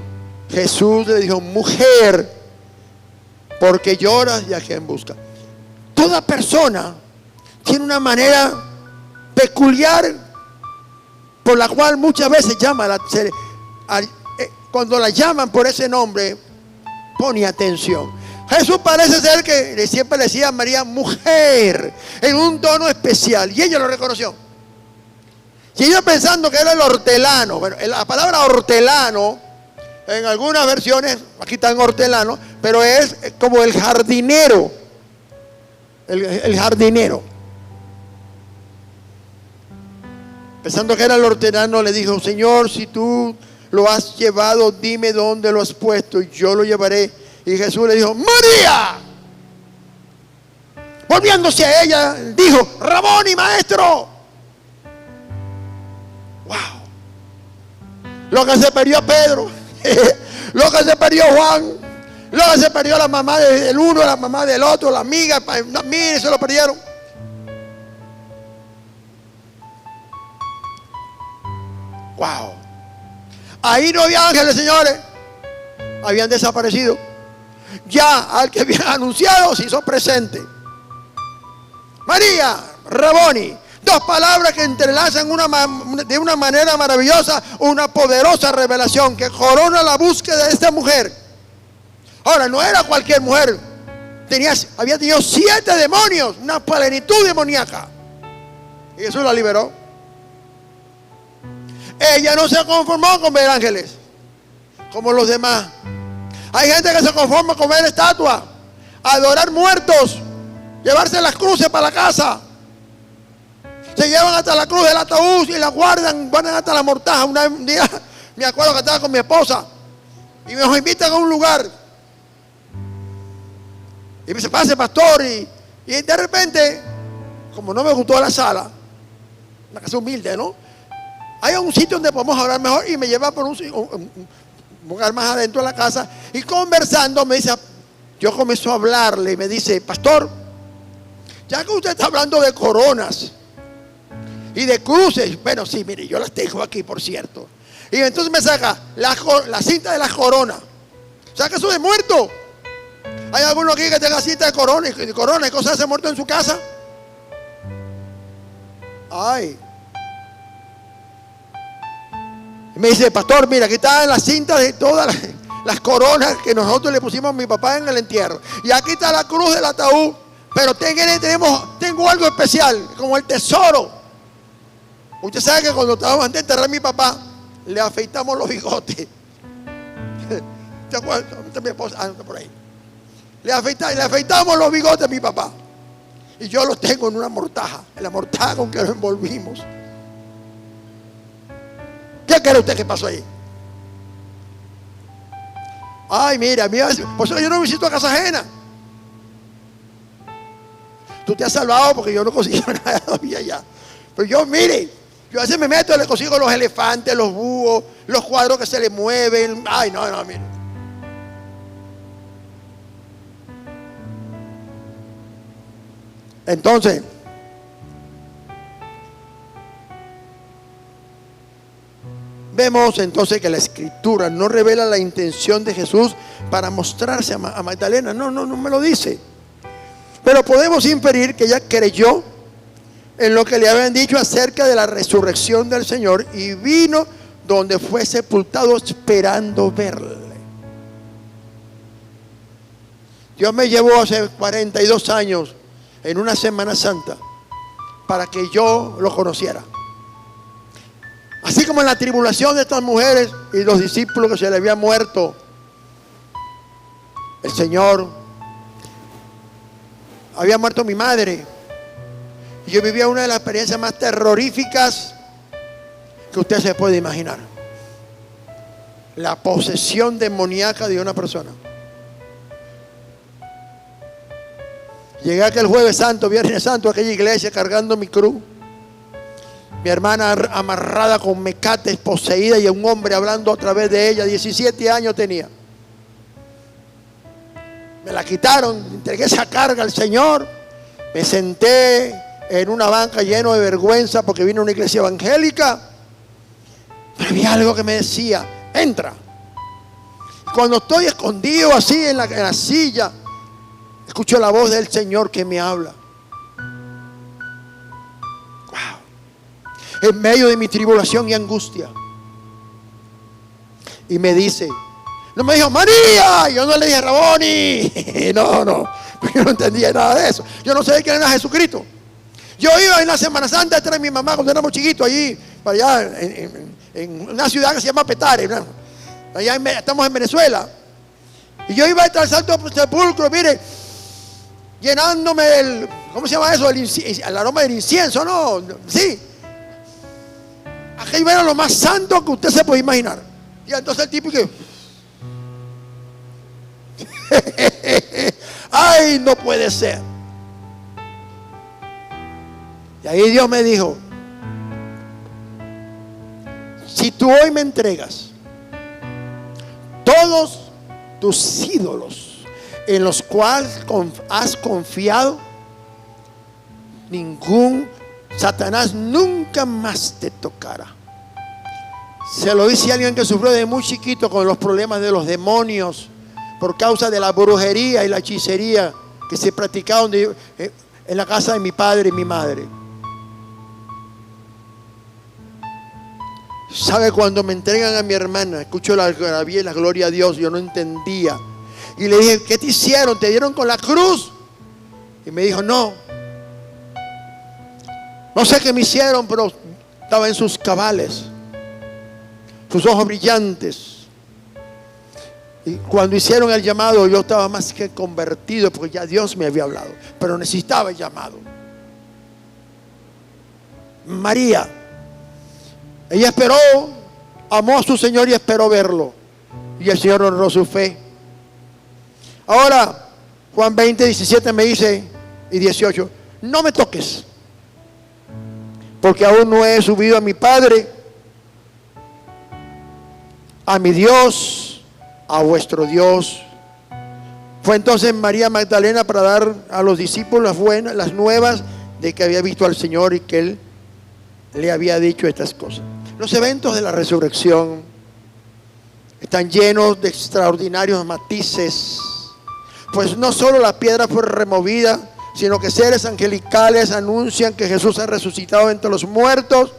Jesús le dijo, mujer, ¿por qué lloras y a quién buscas? Toda persona tiene una manera peculiar por la cual muchas veces llama cuando la llaman por ese nombre, pone atención. Jesús parece ser que siempre le decía a María mujer en un tono especial y ella lo reconoció. Siguió pensando que era el hortelano. Bueno, la palabra hortelano en algunas versiones, aquí está en hortelano, pero es como el jardinero. El jardinero. Pensando que era el hortelano, le dijo, Señor, si tú lo has llevado, dime dónde lo has puesto y yo lo llevaré. Y Jesús le dijo, María. Volviéndose a ella, dijo, Raboni, maestro. Wow. Lo que se perdió Pedro, lo que se perdió Juan, lo que se perdió la mamá del uno, la mamá del otro, la amiga, mire, se lo perdieron. Wow. Ahí no había ángeles, señores. Habían desaparecido. Ya al que habían anunciado se hizo presente. María, Raboni. Dos palabras que entrelazan de una manera maravillosa una poderosa revelación que corona la búsqueda de esta mujer. Ahora, no era cualquier mujer. Había tenido 7 demonios, una plenitud demoníaca. Y Jesús la liberó. Ella no se conformó con ver ángeles como los demás. Hay gente que se conforma con ver estatuas, adorar muertos, llevarse las cruces para la casa. Se llevan hasta la cruz del ataúd y la guardan hasta la mortaja. Un día me acuerdo que estaba con mi esposa y me invitan a un lugar. Y me dice, pase pastor. Y de repente, como no me gustó la sala, una casa humilde, ¿no? Hay un sitio donde podemos hablar mejor y me lleva por un lugar más adentro de la casa. Y conversando me dice, yo comienzo a hablarle y me dice, pastor, ya que usted está hablando de coronas y de cruces, bueno, sí, mire, yo las tengo aquí, por cierto. Y entonces me saca la cinta de las coronas. ¿Saca eso de muerto? ¿Hay alguno aquí que tenga cinta de corona y cosas de muerto en su casa? Ay. Me dice, pastor, mira, aquí están las cintas de todas las coronas que nosotros le pusimos a mi papá en el entierro. Y aquí está la cruz del ataúd. Pero tengo algo especial, como el tesoro. Usted sabe que cuando estábamos antes de enterrar a mi papá, le afeitamos los bigotes. ¿Te acuerdas? Mi esposa, está por ahí. Le afeitamos los bigotes a mi papá. Y yo los tengo en una mortaja, en la mortaja con que lo envolvimos. ¿Qué cree usted que pasó ahí? Ay, mira, por eso yo no visito a casa ajena. Tú te has salvado porque yo no consigo nada todavía ya. Pero yo, mire, Yo a veces me meto, le consigo los elefantes, los búhos, los cuadros que se le mueven. Ay, no, mire. Entonces, vemos entonces que la Escritura no revela la intención de Jesús para mostrarse a Magdalena. No me lo dice. Pero podemos inferir que ella creyó en lo que le habían dicho acerca de la resurrección del Señor y vino donde fue sepultado esperando verle. Dios me llevó hace 42 años en una Semana Santa para que yo lo conociera. Así como en la tribulación de estas mujeres y los discípulos que se les había muerto el Señor, había muerto mi madre. Y yo vivía una de las experiencias más terroríficas que usted se puede imaginar. La posesión demoníaca de una persona. Llegué aquel jueves santo, viernes santo, a aquella iglesia cargando mi cruz. Mi hermana amarrada con mecates, poseída, y un hombre hablando a través de ella. 17 años tenía. Me la quitaron, entregué esa carga al Señor. Me senté en una banca lleno de vergüenza porque vine a una iglesia evangélica. Pero había algo que me decía: entra. Cuando estoy escondido así en la silla, escucho la voz del Señor que me habla. Wow. En medio de mi tribulación y angustia. Y me dice, no me dijo María, yo no le dije Raboni. No, yo no entendía nada de eso. Yo no sabía quién era Jesucristo. Yo iba en la Semana Santa detrás de mi mamá cuando éramos chiquitos, allí, para allá, en una ciudad que se llama Petare. Allá estamos en Venezuela. Y yo iba detrás del Santo Sepulcro, mire, llenándome ¿cómo se llama eso? El aroma del incienso, ¿no? Sí. Aquello era lo más santo que usted se puede imaginar. Y entonces el tipo que... ¡ay, no puede ser! Y ahí Dios me dijo: si tú hoy me entregas todos tus ídolos en los cuales has confiado, Satanás nunca más te tocará. Se lo dice a alguien que sufrió de muy chiquito con los problemas de los demonios por causa de la brujería y la hechicería que se practicaban en la casa de mi padre y mi madre. ¿Sabe? Cuando me entregan a mi hermana, escucho la algarabía y la gloria a Dios, yo no entendía. Y le dije: ¿qué te hicieron? ¿Te dieron con la cruz? Y me dijo: no sé qué me hicieron, pero estaba en sus cabales, sus ojos brillantes. Y cuando hicieron el llamado, yo estaba más que convertido, porque ya Dios me había hablado, pero necesitaba el llamado. María, ella esperó, amó a su Señor y esperó verlo. Y el Señor honró su fe. Ahora, Juan 20, 17 me dice, y 18, no me toques, porque aún no he subido a mi Padre, a mi Dios, a vuestro Dios. Fue entonces María Magdalena para dar a los discípulos las nuevas de que había visto al Señor y que Él le había dicho estas cosas. Los eventos de la resurrección están llenos de extraordinarios matices, pues no solo la piedra fue removida, sino que seres angelicales anuncian que Jesús ha resucitado entre los muertos.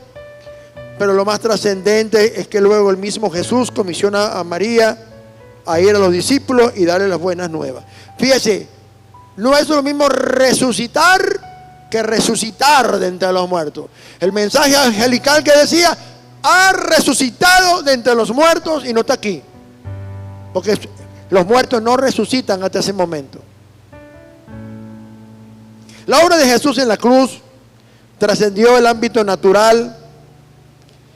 Pero lo más trascendente es que luego el mismo Jesús comisiona a María a ir a los discípulos y darle las buenas nuevas. Fíjese, no es lo mismo resucitar que resucitar de entre los muertos. El mensaje angelical que decía: ha resucitado de entre los muertos, y no está aquí, porque los muertos no resucitan hasta ese momento. La obra de Jesús en la cruz trascendió el ámbito natural,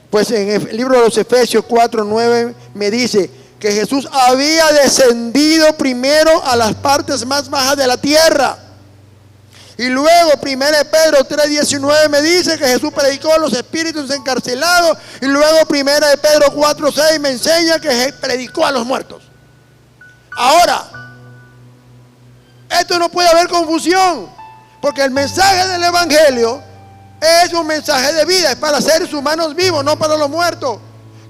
pues en el libro de los Efesios 4:9 me dice que Jesús había descendido primero a las partes más bajas de la tierra. Y luego 1 Pedro 3:19 me dice que Jesús predicó a los espíritus encarcelados. Y luego 1 Pedro 4:6 me enseña que predicó a los muertos. Ahora, esto no puede haber confusión, porque el mensaje del Evangelio es un mensaje de vida, es para seres humanos vivos, no para los muertos.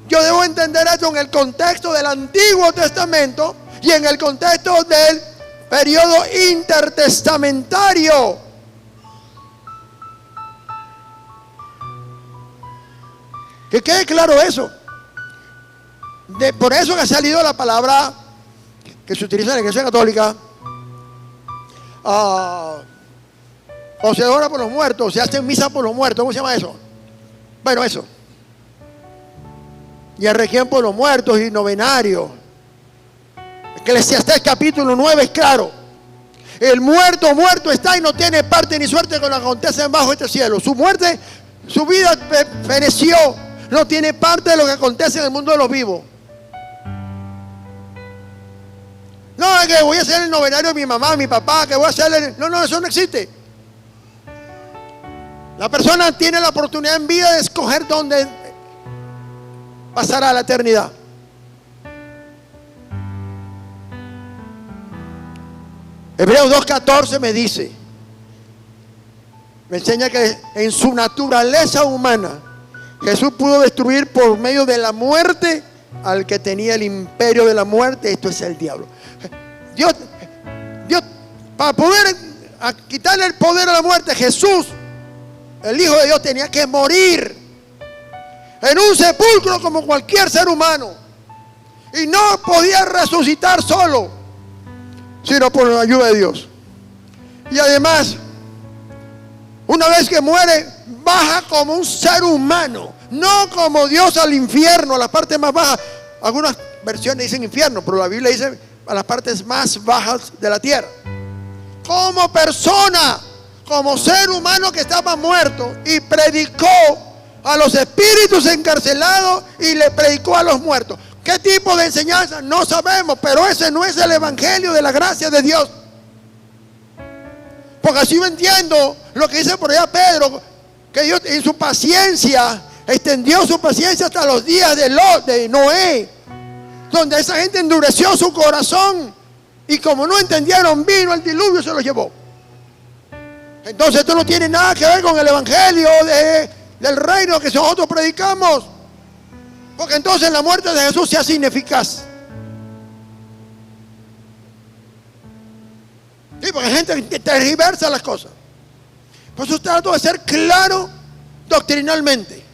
Yo debo entender esto en el contexto del Antiguo Testamento y en el contexto del periodo intertestamentario. Que quede claro eso. Por eso que ha salido la palabra que se utiliza en la Iglesia Católica, o se ora por los muertos, o se hace misa por los muertos. ¿Cómo se llama eso? Bueno, eso. Y el requiem por los muertos y novenario. Eclesiastés capítulo 9 es claro. El muerto está y no tiene parte ni suerte con lo que acontece bajo este cielo. Su muerte, su vida pereció. No tiene parte de lo que acontece en el mundo de los vivos. No, es que voy a hacer el novenario de mi mamá, mi papá, que voy a hacer No, eso no existe. La persona tiene la oportunidad en vida de escoger dónde pasará la eternidad. Hebreos 2:14 me enseña que en su naturaleza humana Jesús pudo destruir por medio de la muerte al que tenía el imperio de la muerte. Esto es el diablo. Dios, para poder quitarle el poder a la muerte, Jesús, el Hijo de Dios, tenía que morir en un sepulcro como cualquier ser humano. Y no podía resucitar solo, sino por la ayuda de Dios. Y además, una vez que muere, baja como un ser humano, no como Dios al infierno, a la parte más baja. Algunas versiones dicen infierno, pero la Biblia dice a las partes más bajas de la tierra. Como persona, como ser humano que estaba muerto, y predicó a los espíritus encarcelados y le predicó a los muertos. ¿Qué tipo de enseñanza? No sabemos, pero ese no es el evangelio de la gracia de Dios. Porque así yo entiendo lo que dice por allá Pedro, que Dios en su paciencia extendió su paciencia hasta los días de Noé, donde esa gente endureció su corazón y como no entendieron, vino el diluvio y se los llevó. Entonces esto no tiene nada que ver con el evangelio del reino que nosotros predicamos, porque entonces la muerte de Jesús se hace ineficaz. Sí, porque hay gente que tergiversa las cosas. Por eso trato de ser claro doctrinalmente,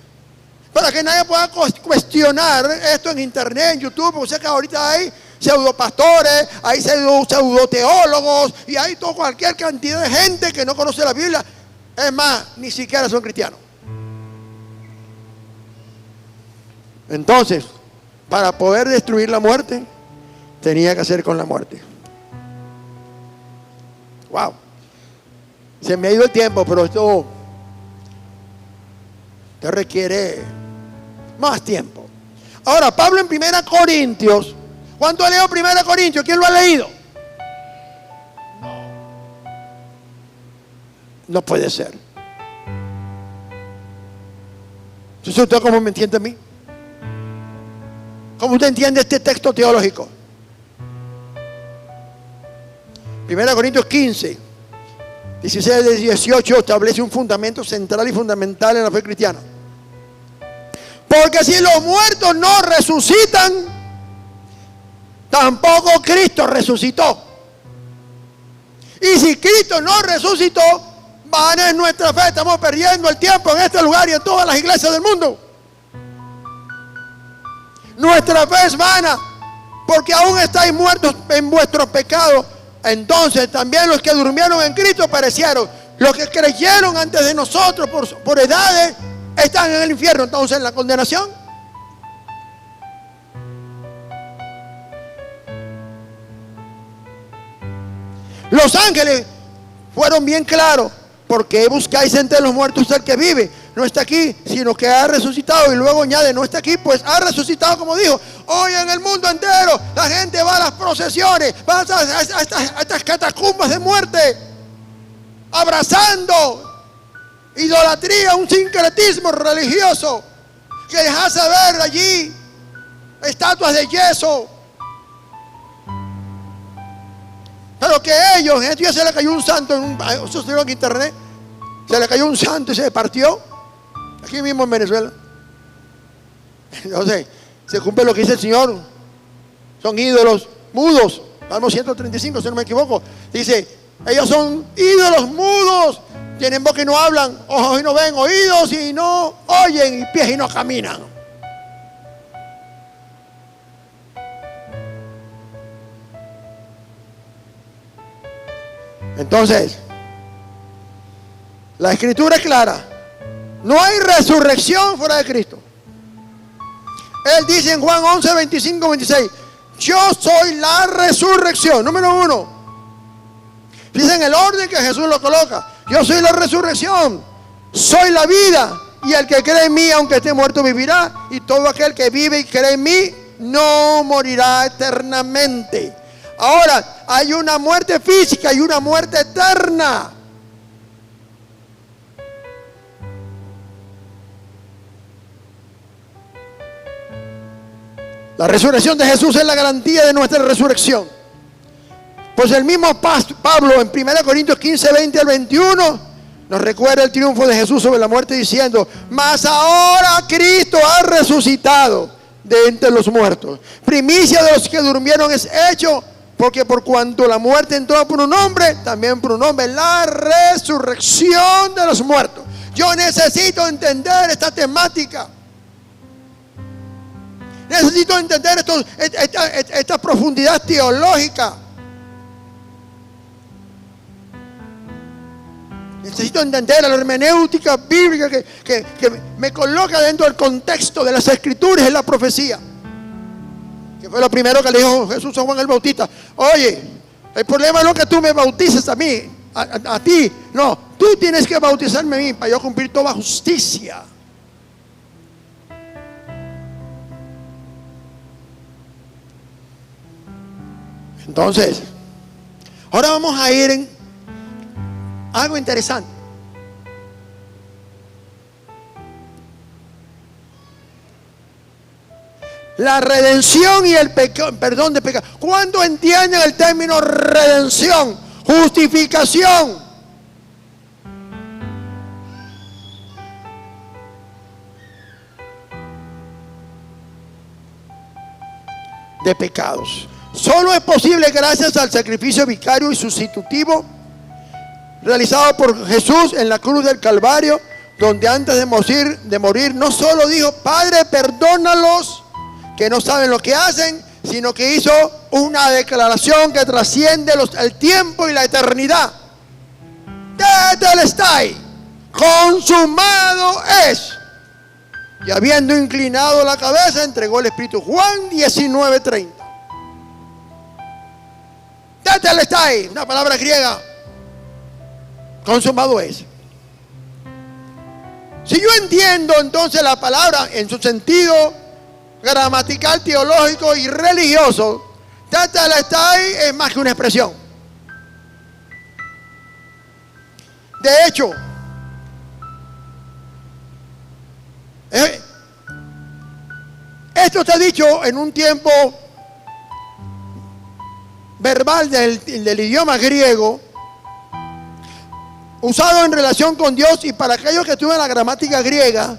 para que nadie pueda cuestionar esto en internet, en YouTube, porque sé que ahorita hay pseudopastores, hay pseudoteólogos y hay cualquier cantidad de gente que no conoce la Biblia. Es más, ni siquiera son cristianos. Entonces, para poder destruir la muerte, tenía que hacer con la muerte. Wow. Se me ha ido el tiempo, pero esto te requiere más tiempo. Ahora, Pablo en 1 Corintios, ¿cuánto leo 1 Corintios? ¿Quién lo ha leído? No puede ser. Entonces, ¿usted cómo me entiende a mí? ¿Cómo usted entiende este texto teológico? 1 Corintios 15, 16 de 18 establece un fundamento central y fundamental en la fe cristiana. Porque si los muertos no resucitan, tampoco Cristo resucitó. Y si Cristo no resucitó, vana es nuestra fe. Estamos perdiendo el tiempo en este lugar y en todas las iglesias del mundo. Nuestra fe es vana, porque aún estáis muertos en vuestros pecados. Entonces también los que durmieron en Cristo perecieron. Los que creyeron antes de nosotros por edades están en el infierno, entonces en la condenación. Los ángeles fueron bien claros. ¿Por qué buscáis entre los muertos el que vive? No está aquí, sino que ha resucitado. Y luego añade, no está aquí, pues ha resucitado, como dijo. Hoy en el mundo entero la gente va a las procesiones, va a estas catacumbas de muerte, a abrazando idolatría, un sincretismo religioso que deja ver allí estatuas de yeso. Pero que ellos, en este día se le cayó un santo, eso se vio en internet, se le cayó un santo y se partió, aquí mismo en Venezuela. Entonces, se cumple lo que dice el Señor, son ídolos mudos, Salmo 135, si no me equivoco, dice, ellos son ídolos mudos, tienen boca y no hablan, ojos y no ven, oídos y no oyen, y pies y no caminan. Entonces, la escritura es clara. No hay resurrección fuera de Cristo. Él dice en Juan 11, 25, 26, yo soy la resurrección, número 1. Dice en el orden que Jesús lo coloca. Yo soy la resurrección, soy la vida, y el que cree en mí, aunque esté muerto, vivirá, y todo aquel que vive y cree en mí no morirá eternamente. Ahora, hay una muerte física y una muerte eterna. La resurrección de Jesús es la garantía de nuestra resurrección. Pues el mismo Pablo en 1 Corintios 15, 20 al 21 nos recuerda el triunfo de Jesús sobre la muerte diciendo, mas ahora Cristo ha resucitado de entre los muertos. Primicia de los que durmieron es hecho, porque por cuanto la muerte entró por un hombre, también por un hombre la resurrección de los muertos. Yo necesito entender esta temática. Necesito entender esta profundidad teológica. Necesito entender la hermenéutica bíblica que me coloca dentro del contexto de las escrituras y la profecía. Que fue lo primero que le dijo Jesús a Juan el Bautista. Oye, el problema no es que tú me bautices a mí, a ti. No, tú tienes que bautizarme a mí para yo cumplir toda justicia. Entonces, ahora vamos a ir en algo interesante. La redención y el perdón de pecado. ¿Cuándo entienden el término redención? Justificación. De pecados. Solo es posible gracias al sacrificio vicario y sustitutivo realizado por Jesús en la cruz del Calvario, donde antes de morir no solo dijo, Padre, perdónalos, que no saben lo que hacen, sino que hizo una declaración que trasciende el tiempo y la eternidad. Tetelestai, consumado es. Y habiendo inclinado la cabeza, entregó el Espíritu. Juan 19:30. Tetelestai, una palabra griega. Consumado es. Si yo entiendo entonces la palabra en su sentido gramatical, teológico y religioso, tetelestai es más que una expresión. De hecho, esto está dicho en un tiempo verbal del idioma griego, usado en relación con Dios, y para aquellos que estudian la gramática griega,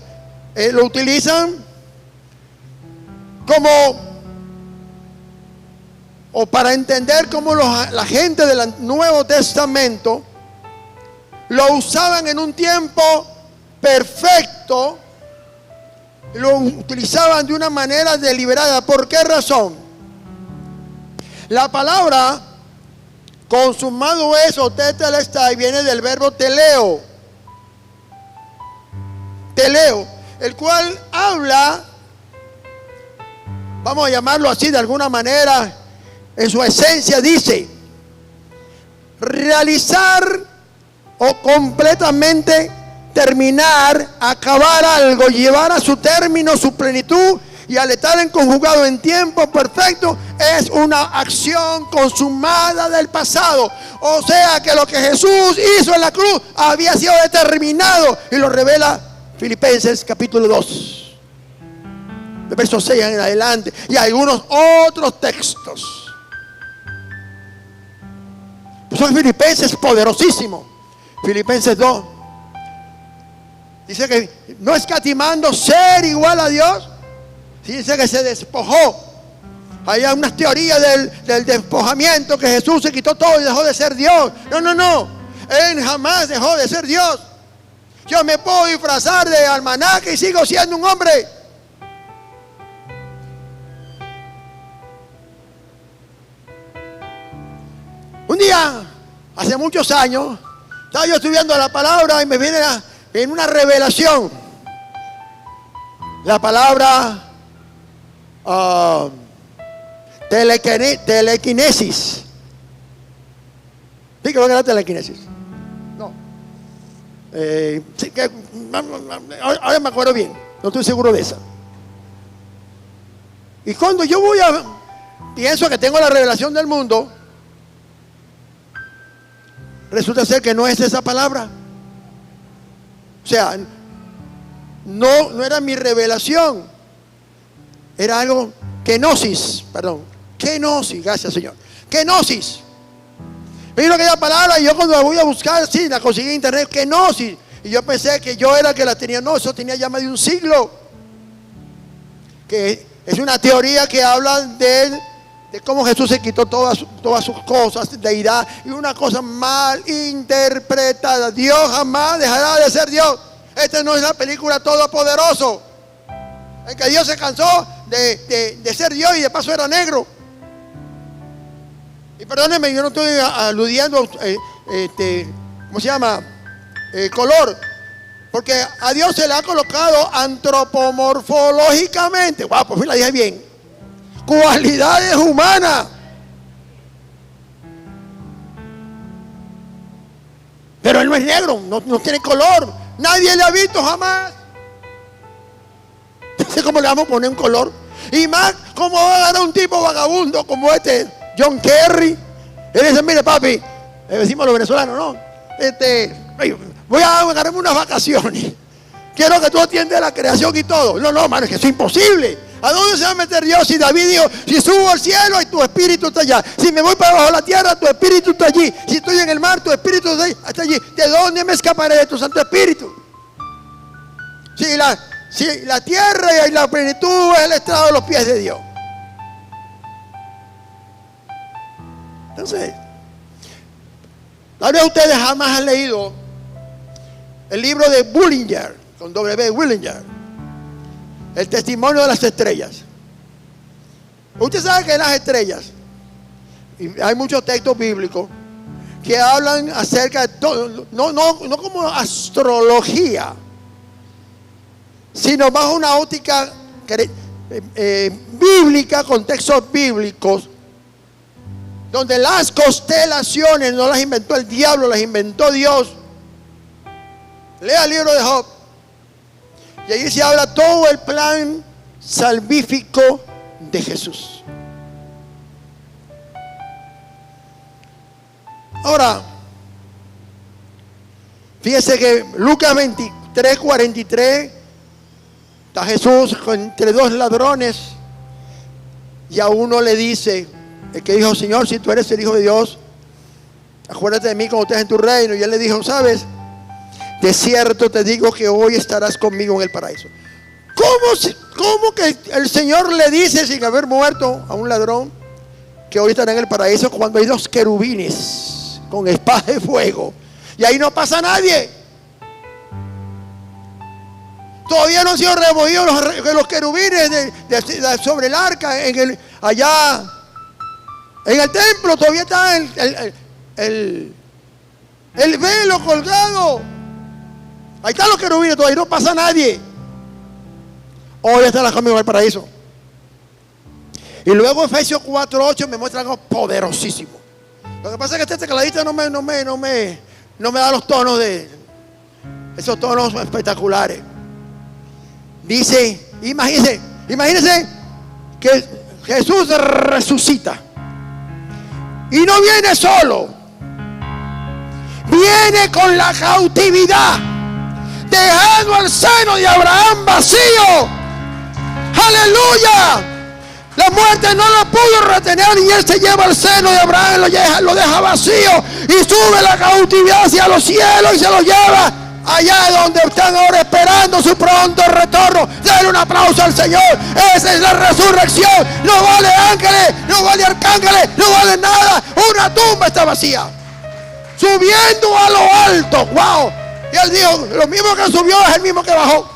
lo utilizan como, o para entender cómo la gente del Nuevo Testamento lo usaban en un tiempo perfecto, lo utilizaban de una manera deliberada. ¿Por qué razón? La palabra consumado es o tetelestai viene del verbo teleo, el cual habla, vamos a llamarlo así de alguna manera, en su esencia dice realizar o completamente terminar, acabar algo, llevar a su término, su plenitud, y al estar en conjugado en tiempo perfecto es una acción consumada del pasado, O sea que lo que Jesús hizo en la cruz había sido determinado. Y lo revela Filipenses capítulo 2. De verso 6 en adelante. Y algunos otros textos. Son Filipenses poderosísimo. Filipenses 2. Dice que no escatimando ser igual a Dios. Dice que se despojó. Hay unas teorías del despojamiento, que Jesús se quitó todo y dejó de ser Dios. No. Él jamás dejó de ser Dios. Yo me puedo disfrazar de almanaque y sigo siendo un hombre. Un día, hace muchos años, estaba yo estudiando la palabra y me viene en una revelación. La palabra telequinesis. ¿Sí que lo que era telequinesis? No. Sí, ahora me acuerdo bien, no estoy seguro de esa. Y cuando yo pienso que tengo la revelación del mundo, resulta ser que no es esa palabra. O sea, no era mi revelación. Era algo, kenosis, gracias Señor. Kenosis. Me vino aquella palabra y yo cuando la voy a buscar, sí, la conseguí en internet, kenosis. Y yo pensé que yo era el que la tenía. No, eso tenía ya más de un siglo. Que es una teoría que habla de cómo Jesús se quitó todas sus cosas, deidad, y una cosa mal interpretada. Dios jamás dejará de ser Dios. Esta no es la película Todopoderoso, en que Dios se cansó de ser Dios y de paso era negro. Y perdónenme, yo no estoy aludiendo ¿cómo se llama? Color, porque a Dios se le ha colocado antropomorfológicamente, wow, por fin la dije bien, cualidades humanas. Pero Él no es negro, no tiene color. Nadie le ha visto jamás. No sé cómo le vamos a poner un color. Y más, ¿cómo va a dar a un tipo vagabundo como John Kerry? Él dice, mire papi, decimos los venezolanos, ¿no? Voy a agarrarme unas vacaciones. Quiero que tú atiendas la creación y todo. No, mano, es que eso es imposible. ¿A dónde se va a meter Dios? Si David dijo, si subo al cielo y tu espíritu está allá. Si me voy para abajo de la tierra, tu espíritu está allí. Si estoy en el mar, tu espíritu está allí. ¿De dónde me escaparé de tu santo espíritu? Si la tierra y la plenitud es el estrado de los pies de Dios. Entonces, tal vez ustedes jamás han leído el libro de Bullinger, con W. Bullinger, el testimonio de las estrellas. Usted sabe que las estrellas, y hay muchos textos bíblicos que hablan acerca de todo, no como astrología, sino bajo una óptica bíblica, con textos bíblicos, donde las constelaciones no las inventó el diablo, las inventó Dios. Lea el libro de Job. Y allí se habla todo el plan salvífico de Jesús. Ahora, fíjese que Lucas 23:43, está Jesús entre dos ladrones y a uno le dice, el que dijo, Señor, si tú eres el Hijo de Dios, acuérdate de mí cuando estés en tu reino. Y él le dijo, ¿sabes? De cierto te digo que hoy estarás conmigo en el paraíso. ¿Cómo que el Señor le dice, sin haber muerto a un ladrón, que hoy estará en el paraíso, cuando hay dos querubines con espada de fuego y ahí no pasa nadie? Todavía no han sido removidos los querubines sobre el arca, allá en el templo. Todavía está el velo colgado. Ahí están los querubines, todavía no pasa nadie. Hoy está la conmigo en el paraíso. Y luego Efesios 4:8 me muestra algo poderosísimo. Lo que pasa es que este tecladista no me da los tonos esos tonos espectaculares. Dice, imagínense que Jesús resucita. Y no viene solo. viene con la cautividad, dejando el seno de Abraham vacío. ¡Aleluya! La muerte no lo pudo retener y Él se lleva el seno de Abraham, lo deja vacío y sube la cautividad hacia los cielos y se lo lleva allá donde están ahora esperando su pronto retorno. Denle un aplauso al Señor. Esa es la resurrección. No vale ángeles, no vale arcángeles, no vale nada. Una tumba está vacía, subiendo a lo alto. ¡Wow! Y Él dijo, lo mismo que subió es el mismo que bajó.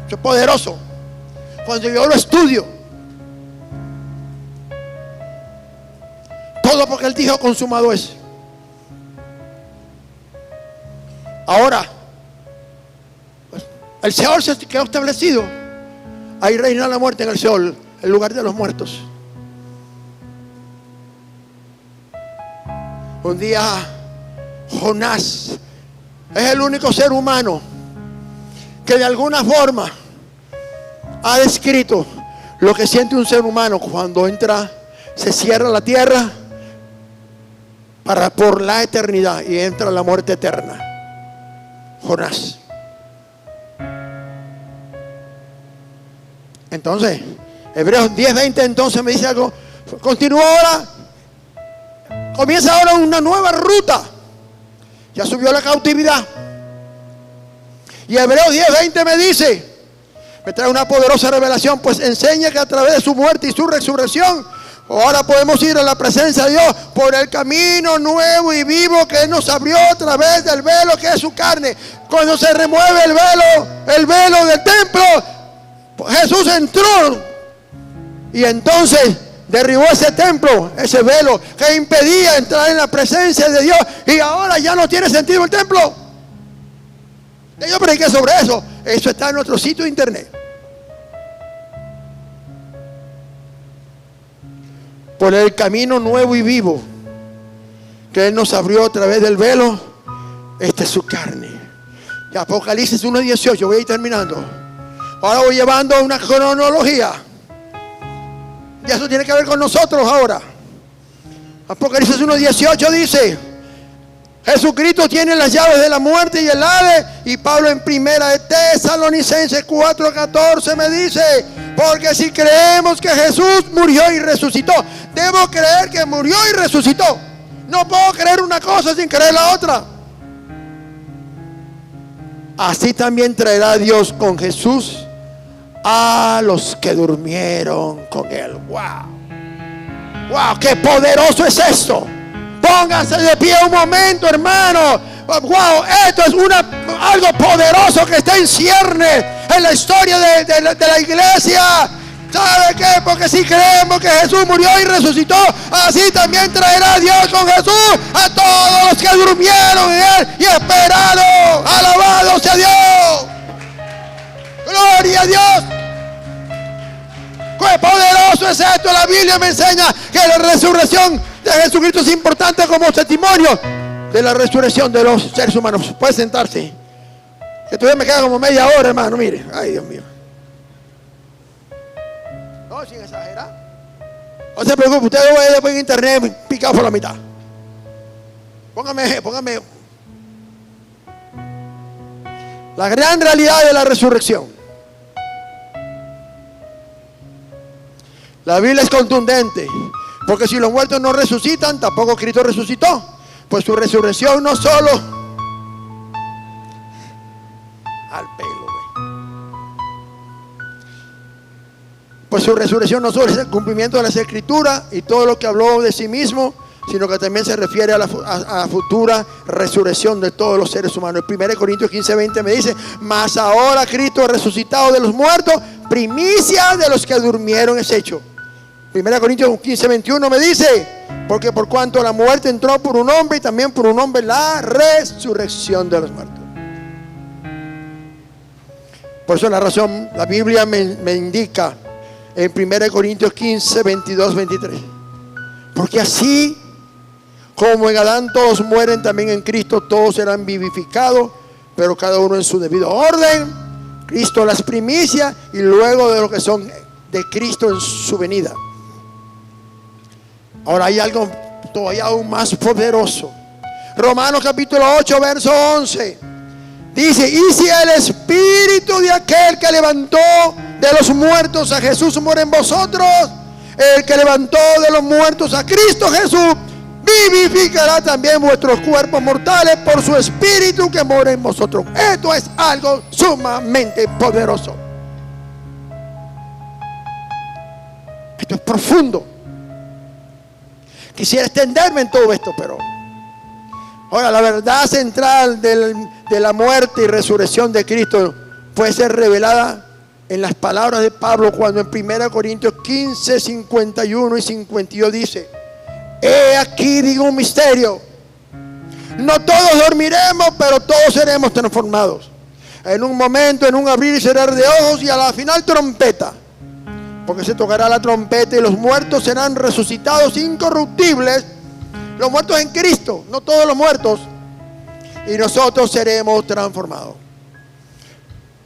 Eso es poderoso. Cuando yo lo estudio, todo porque Él dijo consumado es. Ahora, pues, el Seol se quedó establecido. Ahí reina la muerte en el Seol, el lugar de los muertos. Un día Jonás es el único ser humano que de alguna forma ha descrito lo que siente un ser humano cuando entra, se cierra la tierra por la eternidad y entra la muerte eterna. Jonás. Entonces, Hebreos 10:20 entonces me dice algo. Continúa ahora. Comienza ahora una nueva ruta. Ya subió la cautividad. Y Hebreos 10:20 me dice, me trae una poderosa revelación, pues enseña que a través de su muerte y su resurrección, ahora podemos ir a la presencia de Dios por el camino nuevo y vivo que Él nos abrió a través del velo que es su carne. Cuando se remueve el velo del templo, Jesús entró y entonces derribó ese templo, ese velo que impedía entrar en la presencia de Dios, y ahora ya no tiene sentido el templo. Yo prediqué sobre eso. Eso está en nuestro sitio de internet. Por el camino nuevo y vivo que Él nos abrió a través del velo, esta es su carne. Y Apocalipsis 1:18, voy a ir terminando. Ahora voy llevando una cronología. Y eso tiene que ver con nosotros ahora. Apocalipsis 1:18 dice: Jesucristo tiene las llaves de la muerte y el Hades. Y Pablo en primera de Tesalonicenses 4:14 me dice: porque si creemos que Jesús murió y resucitó, debo creer que murió y resucitó. No puedo creer una cosa sin creer la otra. Así también traerá Dios con Jesús a los que durmieron con Él. Wow, wow, qué poderoso es esto. Pónganse de pie un momento, hermano. Wow, esto es algo poderoso que está en ciernes en la historia de la iglesia. ¿Sabe qué? Porque si creemos que Jesús murió y resucitó, así también traerá Dios con Jesús a todos los que durmieron en Él y esperaron. Alabado sea Dios. Gloria a Dios. ¡Qué poderoso es esto! La Biblia me enseña que la resurrección de Jesucristo es importante como testimonio de la resurrección de los seres humanos. Puede sentarse. Que todavía me queda como media hora, hermano. Mire, ay Dios mío. No, sin exagerar. No se preocupe, usted lo ve después en internet picado por la mitad. Póngame la gran realidad de la resurrección. La Biblia es contundente, porque si los muertos no resucitan, tampoco Cristo resucitó. Pues su resurrección no solo al pelo, pues su resurrección no solo es el cumplimiento de las Escrituras y todo lo que habló de sí mismo, sino que también se refiere a la futura resurrección de todos los seres humanos. El 1 Corintios 15:20 me dice: mas ahora Cristo resucitado de los muertos, primicia de los que durmieron es hecho. 1 Corintios 15:21 me dice: porque por cuanto la muerte entró por un hombre, y también por un hombre la resurrección de los muertos. Por eso la razón, la Biblia me indica en 1 Corintios 15, 22, 23. Porque así como en Adán todos mueren, también en Cristo todos serán vivificados, pero cada uno en su debido orden. Cristo las primicias y luego de lo que son de Cristo en su venida. Ahora hay algo todavía aún más poderoso. Romanos capítulo 8, verso 11. Dice: y si el espíritu de aquel que levantó de los muertos a Jesús mora en vosotros, el que levantó de los muertos a Cristo Jesús vivificará también vuestros cuerpos mortales por su espíritu que mora en vosotros. Esto es algo sumamente poderoso. Esto es profundo. Quisiera extenderme en todo esto, pero ahora la verdad central de la muerte y resurrección de Cristo puede ser revelada en las palabras de Pablo cuando en 1 Corintios 15, 51 y 52 dice: he aquí digo un misterio, no todos dormiremos, pero todos seremos transformados. En un momento, en un abrir y cerrar de ojos, y a la final trompeta. Porque se tocará la trompeta y los muertos serán resucitados incorruptibles. Los muertos en Cristo, no todos los muertos. Y nosotros seremos transformados.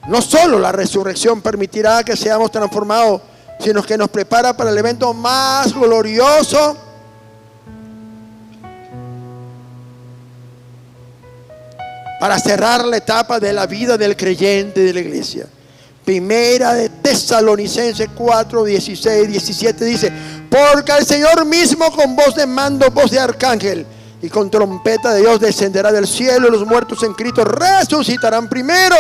No solo la resurrección permitirá que seamos transformados, sino que nos prepara para el evento más glorioso para cerrar la etapa de la vida del creyente de la iglesia. Primera de Tesalonicenses 4, 16, 17 dice: porque el Señor mismo con voz de mando, voz de arcángel y con trompeta de Dios descenderá del cielo, y los muertos en Cristo resucitarán primero.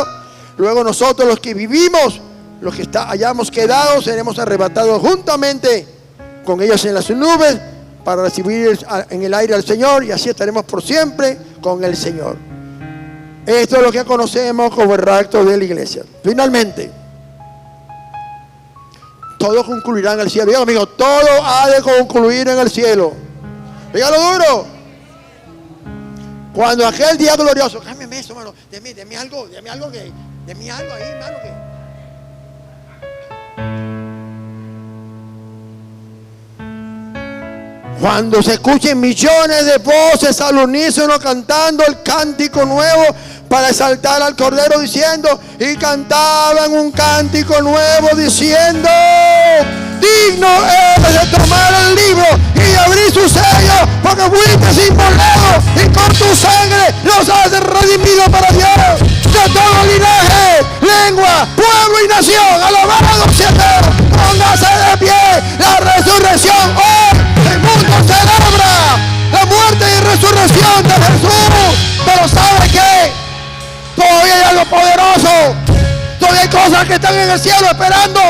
Luego nosotros, los que vivimos, los que hayamos quedado, seremos arrebatados juntamente con ellos en las nubes para recibir en el aire al Señor, y así estaremos por siempre con el Señor. Esto es lo que conocemos como el rapto de la iglesia. Finalmente, todo concluirá en el cielo. Diga, amigo, todo ha de concluir en el cielo. Dígalo duro. Cuando aquel día glorioso, cámbiame eso, hermano. Deme algo ahí, hermano, que cuando se escuchen millones de voces al unísono cantando el cántico nuevo para exaltar al Cordero, diciendo: y cantaban un cántico nuevo diciendo: digno eres de tomar el libro y abrir sus sellos, porque fuiste inmolado y con tu sangre los has redimido para Dios, de todo linaje, lengua, pueblo y nación. Alabado sea Dios. Póngase de pie. La resurrección hoy el mundo celebra la muerte y resurrección de Jesús. Pero ¿sabe qué? Todavía hay algo poderoso. Todavía hay cosas que están en el cielo esperando.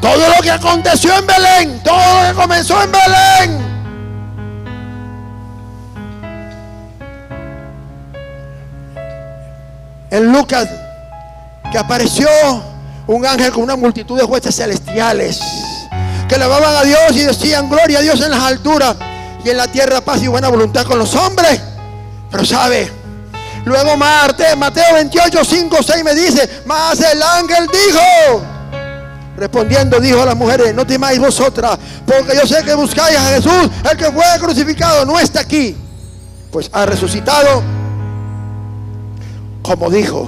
Todo lo que aconteció en Belén, todo lo que comenzó en Belén, en Lucas, que apareció un ángel con una multitud de huestes celestiales que alababan a Dios y decían: gloria a Dios en las alturas, y en la tierra paz y buena voluntad con los hombres. Pero sabe, luego Mateo 28, 5, 6 me dice: mas el ángel dijo, respondiendo dijo a las mujeres: no temáis vosotras, porque yo sé que buscáis a Jesús, el que fue crucificado. No está aquí, pues ha resucitado, como dijo.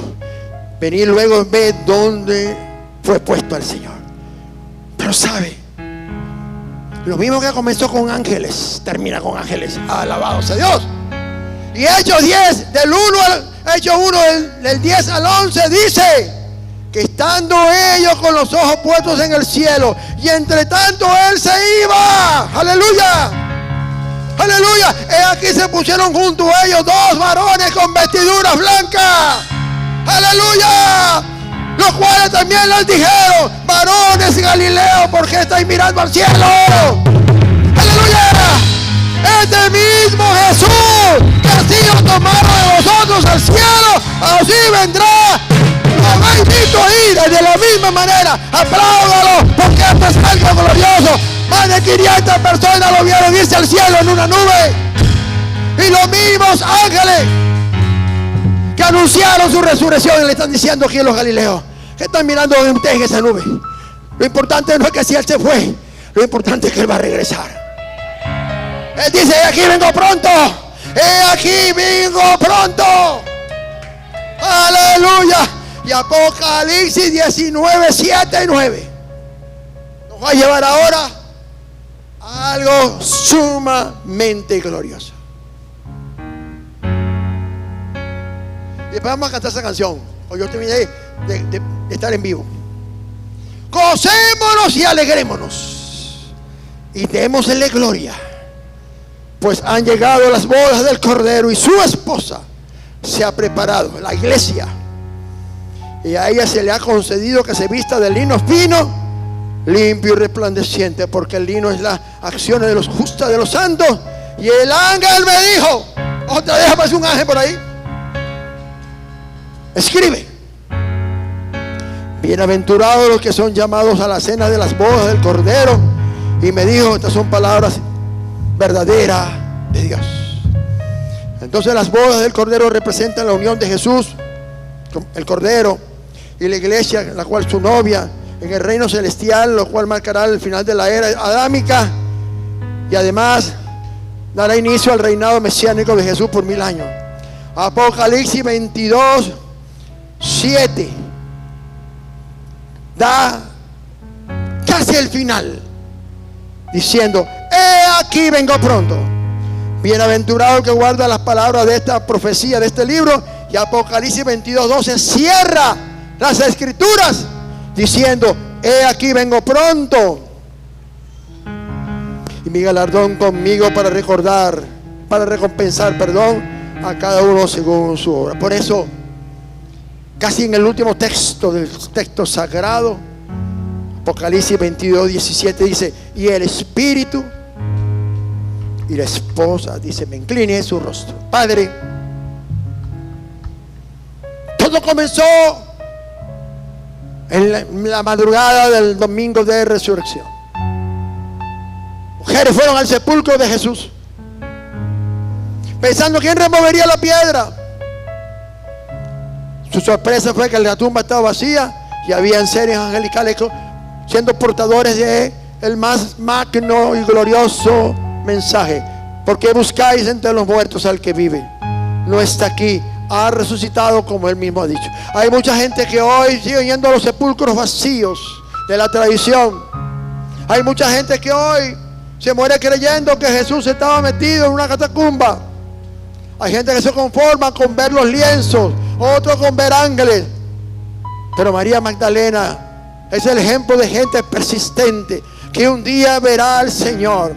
Venid luego en vez donde fue puesto el Señor. Pero sabe, lo mismo que comenzó con ángeles, termina con ángeles. Alabado sea Dios. Y Hechos 10, Hechos 1, del 10 al 11 dice que estando ellos con los ojos puestos en el cielo, y entre tanto él se iba. Aleluya, aleluya. He aquí se pusieron junto a ellos dos varones con vestiduras blancas. Aleluya. Los cuales también les dijeron: varones Galileos, ¿por qué estáis mirando al cielo? Aleluya. Este mismo Jesús que ha sido tomado de vosotros al cielo, así vendrá. Lo habéis visto ir de la misma manera. Apláudalo, porque esto es algo glorioso. Más de 500 personas lo vieron irse al cielo en una nube. Y los mismos ángeles que anunciaron su resurrección le están diciendo aquí a los Galileos: que están mirando en ustedes en esa nube. Lo importante no es que si él se fue, lo importante es que él va a regresar. Él dice: he aquí vengo pronto, he aquí vengo pronto. Aleluya. Y Apocalipsis 19, 7 y 9 nos va a llevar ahora algo sumamente glorioso. Y después vamos a cantar esa canción. Hoy yo terminé de estar en vivo. Gocémonos y alegrémonos y démosle gloria, pues han llegado las bodas del Cordero y su esposa se ha preparado, la iglesia, y a ella se le ha concedido que se vista de lino fino, limpio y resplandeciente, porque el lino es la acción de los justos, de los santos. Y el ángel me dijo, otra vez aparece un ángel por ahí, escribe: bienaventurados los que son llamados a la cena de las bodas del Cordero. Y me dijo, estas son palabras verdaderas de Dios. Entonces las bodas del Cordero representan la unión de Jesús, el Cordero, y la iglesia, la cual su novia, en el reino celestial, lo cual marcará el final de la era adámica, y además dará inicio al reinado mesiánico de Jesús por 1000 años. Apocalipsis 22, 7 da casi el final, diciendo: he aquí vengo pronto. Bienaventurado el que guarda las palabras de esta profecía, de este libro. Y Apocalipsis 22, 12 cierra las escrituras diciendo: he aquí vengo pronto, y mi galardón conmigo para recompensar a cada uno según su obra. Por eso, casi en el último texto del texto sagrado, Apocalipsis 22, 17 dice: y el Espíritu y la esposa, dice, me incliné su rostro. Padre, todo comenzó en la madrugada del domingo de resurrección. Mujeres fueron al sepulcro de Jesús pensando quién removería la piedra. Su sorpresa fue que la tumba estaba vacía y habían seres angelicales siendo portadores de el más magno y glorioso mensaje: ¿por qué buscáis entre los muertos al que vive? No está aquí, ha resucitado, como él mismo ha dicho. Hay mucha gente que hoy sigue yendo a los sepulcros vacíos de la tradición. Hay mucha gente que hoy se muere creyendo que Jesús estaba metido en una catacumba. Hay gente que se conforma con ver los lienzos, otros con ver ángeles. Pero María Magdalena es el ejemplo de gente persistente que un día verá al Señor.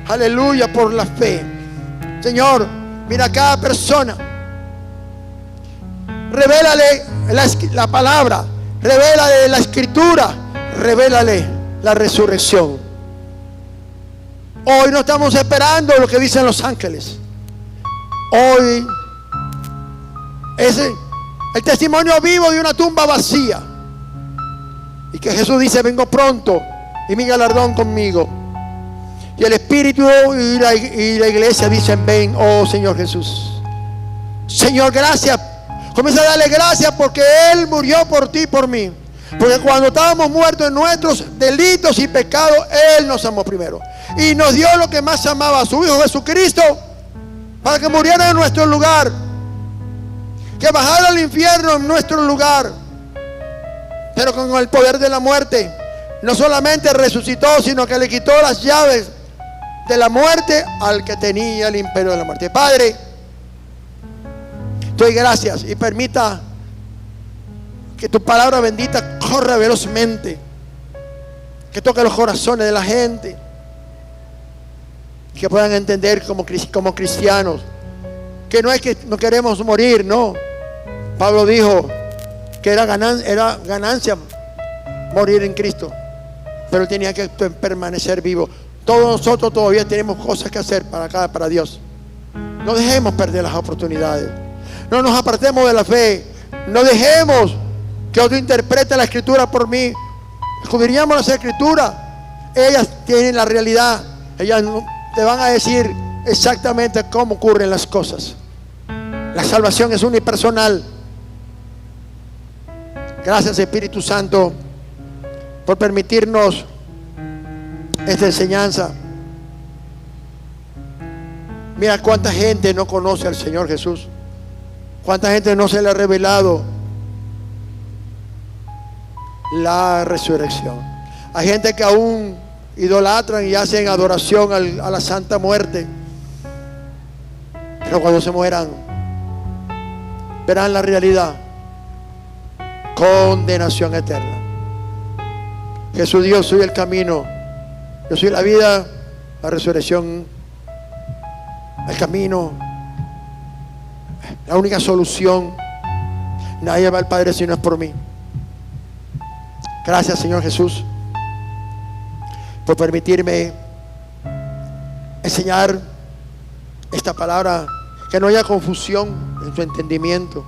Aleluya, por la fe. Señor, mira a cada persona, revélale la palabra, revélale la escritura, revélale la resurrección. Hoy no estamos esperando lo que dicen los ángeles. Hoy es el testimonio vivo de una tumba vacía, y que Jesús dice: vengo pronto y mi galardón conmigo. Y el Espíritu y la iglesia dicen: ven, oh Señor Jesús. Señor, gracias. Comienza a darle gracias porque Él murió por ti y por mí. Porque cuando estábamos muertos en nuestros delitos y pecados, Él nos amó primero y nos dio lo que más amaba, a su Hijo Jesucristo, para que muriera en nuestro lugar, que bajara al infierno en nuestro lugar, pero con el poder de la muerte no solamente resucitó, sino que le quitó las llaves de la muerte al que tenía el imperio de la muerte. Padre, doy gracias y permita que tu palabra bendita corra velozmente, que toque los corazones de la gente, que puedan entender como cristianos que no es que no queremos morir, no. Pablo dijo que era ganancia morir en Cristo, pero tenía que permanecer vivo. Todos nosotros todavía tenemos cosas que hacer para Dios. No dejemos perder las oportunidades. No nos apartemos de la fe. No dejemos que otro interprete la escritura por mí. Escudriñamos las escrituras. Ellas tienen la realidad. Ellas te van a decir exactamente cómo ocurren las cosas. La salvación es unipersonal. Gracias, Espíritu Santo, por permitirnos esta enseñanza. Mira cuánta gente no conoce al Señor Jesús, cuánta gente no se le ha revelado la resurrección. Hay gente que aún idolatran y hacen adoración a la Santa Muerte. Pero cuando se mueran, verán la realidad: condenación eterna. Jesús dijo: yo soy el camino, yo soy la vida, la resurrección, el camino, la única solución. Nadie va al Padre si no es por mí. Gracias, Señor Jesús, por permitirme enseñar esta palabra, que no haya confusión en su entendimiento,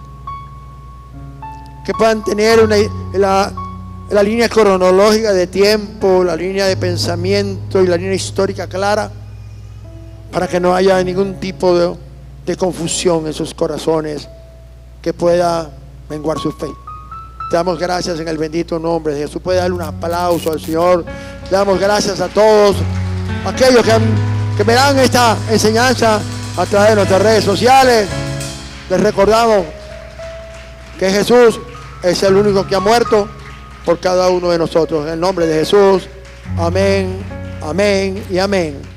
que puedan tener la línea cronológica de tiempo, la línea de pensamiento y la línea histórica clara, para que no haya ningún tipo de confusión en sus corazones, que pueda menguar su fe. Te damos gracias en el bendito nombre de Jesús. Puede darle un aplauso al Señor. Le damos gracias a todos aquellos que verán esta enseñanza a través de nuestras redes sociales. Les recordamos que Jesús es el único que ha muerto por cada uno de nosotros. En el nombre de Jesús, amén, amén y amén.